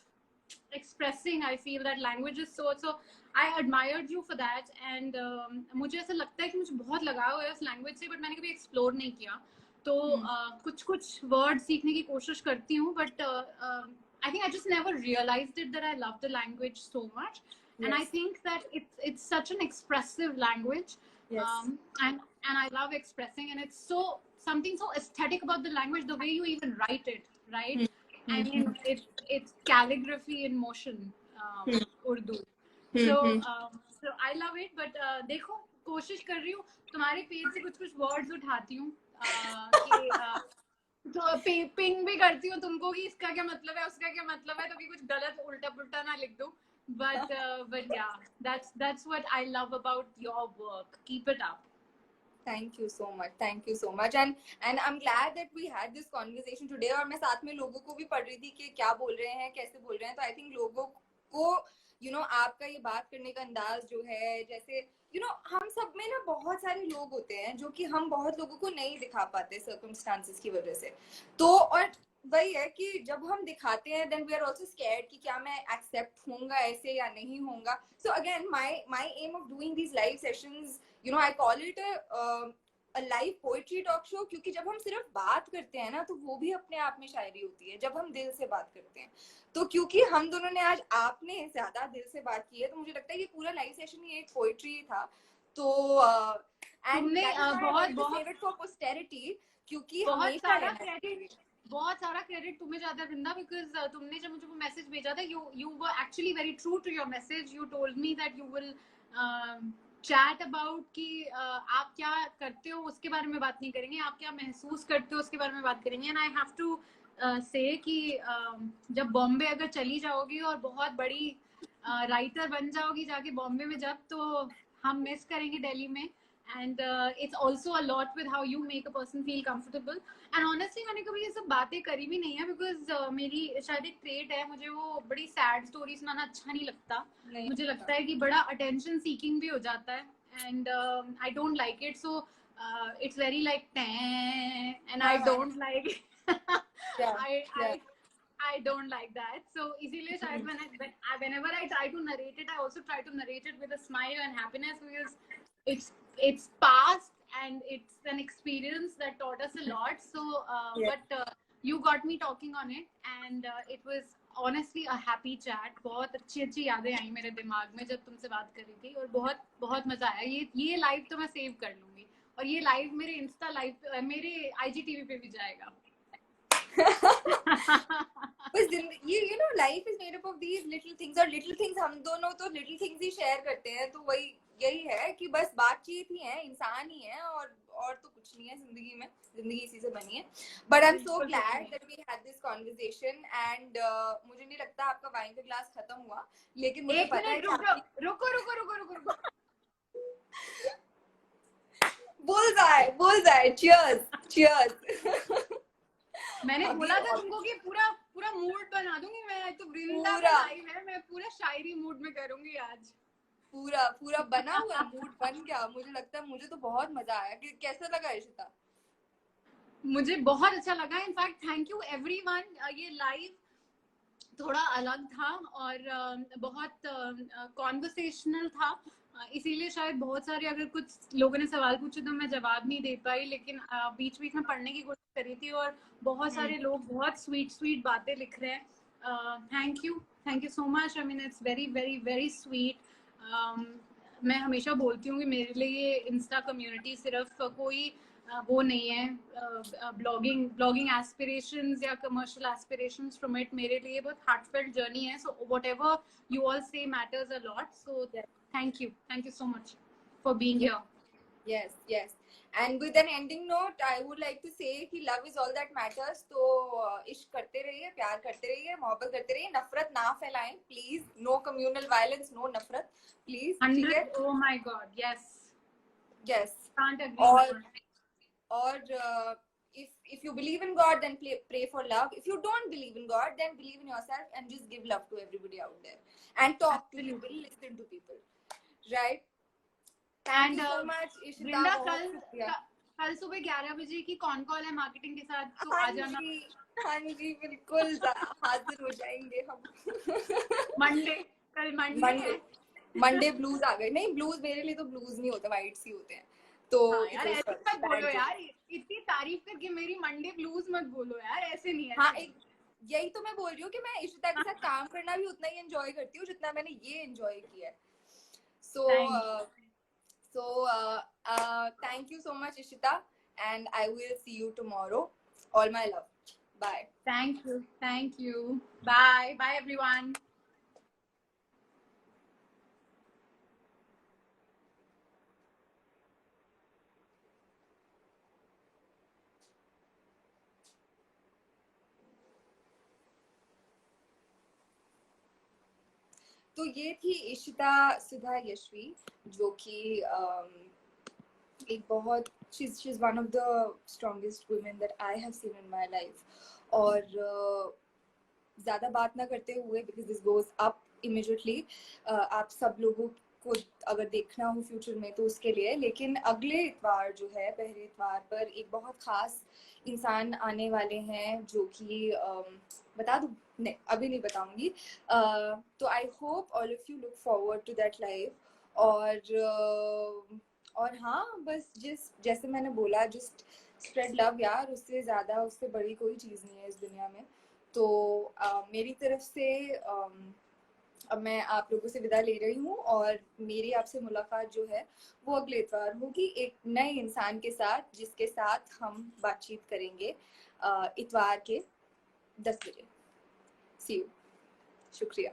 expressing. I feel that language is so I admired you for that, and मुझे ऐसा लगता है कि मुझे बहुत लगाव है उस लैंग्वेज से, बट मैंने कभी एक्सप्लोर नहीं किया। तो कुछ वर्ड सीखने की कोशिश करती हूँ, but I think I just never realized it that I love the language so much. Yes. And I think that it's such an expressive language. Yes. And I love expressing, and it's so something so aesthetic about the language, the way you even write it, right? I mean, it's calligraphy in motion, Urdu. So I love it, but देखो कोशिश कर रही हूँ तुम्हारे page से कुछ words उठाती हूँ, तो पिंग भी करती हूँ तुमको कि इसका क्या मतलब है, उसका क्या मतलब है, तो भी कुछ गलत उल्टा पुल्टा ना लिख दो। But yeah, that's what I love about your work. Keep it up. Thank you so much, and I'm glad that we had this conversation today. और मैं साथ में लोगों को भी पढ़ रही थी कि क्या बोल रहे हैं, कैसे बोल रहे हैं, तो I think लोगों को आपका ये बात करने का अंदाज जो है, जैसे हम सब में ना बहुत सारे लोग होते हैं जो कि हम बहुत लोगों को नहीं दिखा पाते सर्कमस्टांसेस की वजह से। तो और वही है कि जब हम दिखाते हैं then we are also scared कि क्या मैं एक्सेप्ट होऊंगा ऐसे या नहीं होऊंगा। So again my aim of doing these live sessions, I call it a live poetry talk show, क्योंकि जब हम सिर्फ बात करते हैं ना तो वो भी अपने आप में शायरी होती है जब हम दिल से बात करते हैं। तो क्योंकि हम दोनों ने आज आपने ज्यादा दिल से बात की है तो मुझे लगता है कि पूरा लाइव सेशन ही एक पोएट्री था। तो एंड तुमने दैट इज व्हाई आई बहुत वांटेड टू बहुत सेव इट फॉर पोस्टेरिटी, क्योंकि बहुत हमेशा सारा रहना क्रेडिट चाहिए। बहुत सारा क्रेडिट तुम्हें जाता है वृंदा, बिकॉज तुमने जब मुझे वो मैसेज भेजा था, you were actually very true to your message. You told me that you will chat about कि आप क्या करते हो उसके बारे में बात नहीं करेंगे, आप क्या महसूस करते हो उसके बारे में बात करेंगे। एंड आई हैव टू से कि जब बॉम्बे अगर चली जाओगी और बहुत बड़ी राइटर बन जाओगी जाके बॉम्बे में जब, तो हम मिस करेंगे दिल्ली में। And it's also a lot with how you make a person feel comfortable. And honestly मैंने कभी ये सब बातें करी भी नहीं है, because मेरी शायद एक ट्रेट है, मुझे वो बड़ी सैड स्टोरी सुनाना अच्छा नहीं लगता। मुझे लगता है कि बड़ा अटेंशन सीकिंग भी हो जाता है, and I don't like it. So it's very like and I don't like I don't like that. So इसीलिए शायद whenever I try to narrate it, I also try to narrate it with a smile and happiness, because it's past and it's an experience that taught us a lot. So but you got me talking on it, and it was honestly a happy chat. बहुत अच्छी यादें आई मेरे दिमाग में जब तुमसे बात कर रही थी, और बहुत बहुत मजा आया। ये लाइव तो मैं सेव कर लूंगी, और ये लाइव मेरे इंस्टा लाइव, मेरे IGTV पे भी जाएगा। बस ये you know life is made up of these little things, और लिटिल थिंग्स हम दोनों तो लिटिल थिंग्स ही शेयर करते हैं। तो वही यही है कि बस बातचीत ही है, इंसान ही है, और तो कुछ नहीं है जिंदगी में। जिंदगी इसी से बनी है। But I am so glad that we had this conversation. And मुझे नहीं लगता आपका वाइन का ग्लास खत्म हुआ, लेकिन मुझे पता है कि रुको। Bullseye, cheers. मैंने बोला था तुमको कि पूरा पूरा मूड बना दूंगी मैं। तो वृंदा का लाइव है, मैं पूरा शायरी मूड में करूंगी आज। पूरा बना हुआ मूड बन गया। मुझे लगता है मुझे तो बहुत मजा आया। कैसा लगा इशिता? मुझे बहुत अच्छा लगा। In fact thank you everyone. ये लाइव थोड़ा अलग था और बहुत कॉन्वर्सेशनल था, इसीलिए शायद बहुत सारे अगर कुछ लोगों ने सवाल पूछे तो मैं जवाब नहीं दे पाई, लेकिन बीच बीच में पढ़ने की कोशिश करी थी, और बहुत सारे लोग बहुत स्वीट बातें लिख रहे हैं। Thank you so much. I mean it's very very very sweet. मैं हमेशा बोलती हूँ कि मेरे लिए इंस्टा कम्युनिटी सिर्फ कोई वो नहीं है ब्लॉगिंग एस्पिरेशंस या कमर्शियल एस्पिरेशंस फ्रॉम इट। मेरे लिए बहुत हार्टफेल्ट जर्नी है। सो व्हाटएवर यू ऑल से matters a lot. So thank you so much for being here. Yes. And with an ending note, I would like to say कि love is all that matters. तो इश्क करते रहिए, प्यार करते रहिए, मोहब्बत करते रहिए, नफरत ना फैलाएं please. No communal violence, no नफरत please. 100 oh my god, yes, can't agree more. और if you believe in God, then pray for love. If you don't believe in God, then believe in yourself and just give love to everybody out there and talk to people, listen to people, right? Thank you so much Ishita. कल सुबह 11 बजे की कौन call है marketing के साथ, तो आ जाना। हाँ जी बिल्कुल हाजिर हो जाएंगे हम। कल मंडे ब्लूज आ गए। नहीं, ब्लूज मेरे लिए तो ब्लूज नहीं होते, वाइट्स ही होते हैं। तो हाँ यार, ऐसे मत बोलो यार, इतनी तारीफ करके मेरी मंडे ब्लूज मत बोलो यार, ऐसे नहीं है। हाँ, यही तो मैं बोल रही हूँ कि मैं इशिता के साथ काम करना भी उतना ही एंजॉय करती हूँ जितना मैंने ये एंजॉय किया है। So thank you so much Ishita, and I will see you tomorrow. All my love. Bye. Thank you. Bye everyone. तो ये थी इशिता सुधा यशवी, जो कि एक बहुत she's one of the strongest women that I have seen in my life. और ज़्यादा बात ना करते हुए, because this goes up immediately, आप सब लोगों को अगर देखना हो फ्यूचर में तो उसके लिए, लेकिन अगले इतवार जो है, पहले इतवार पर एक बहुत खास इंसान आने वाले हैं, जो कि बता दूँ? नहीं, अभी नहीं बताऊंगी। तो I hope all of you look forward to that live. और और हाँ, बस जैसे मैंने बोला, जस्ट स्प्रेड लव यार, उससे ज़्यादा, उससे बड़ी कोई चीज़ नहीं है इस दुनिया में। तो मेरी तरफ से अब मैं आप लोगों से विदा ले रही हूँ, और मेरी आपसे मुलाकात जो है वो अगले इतवार होगी एक नए इंसान के साथ, जिसके साथ हम बातचीत करेंगे इतवार के 10 बजे। सी यू। शुक्रिया।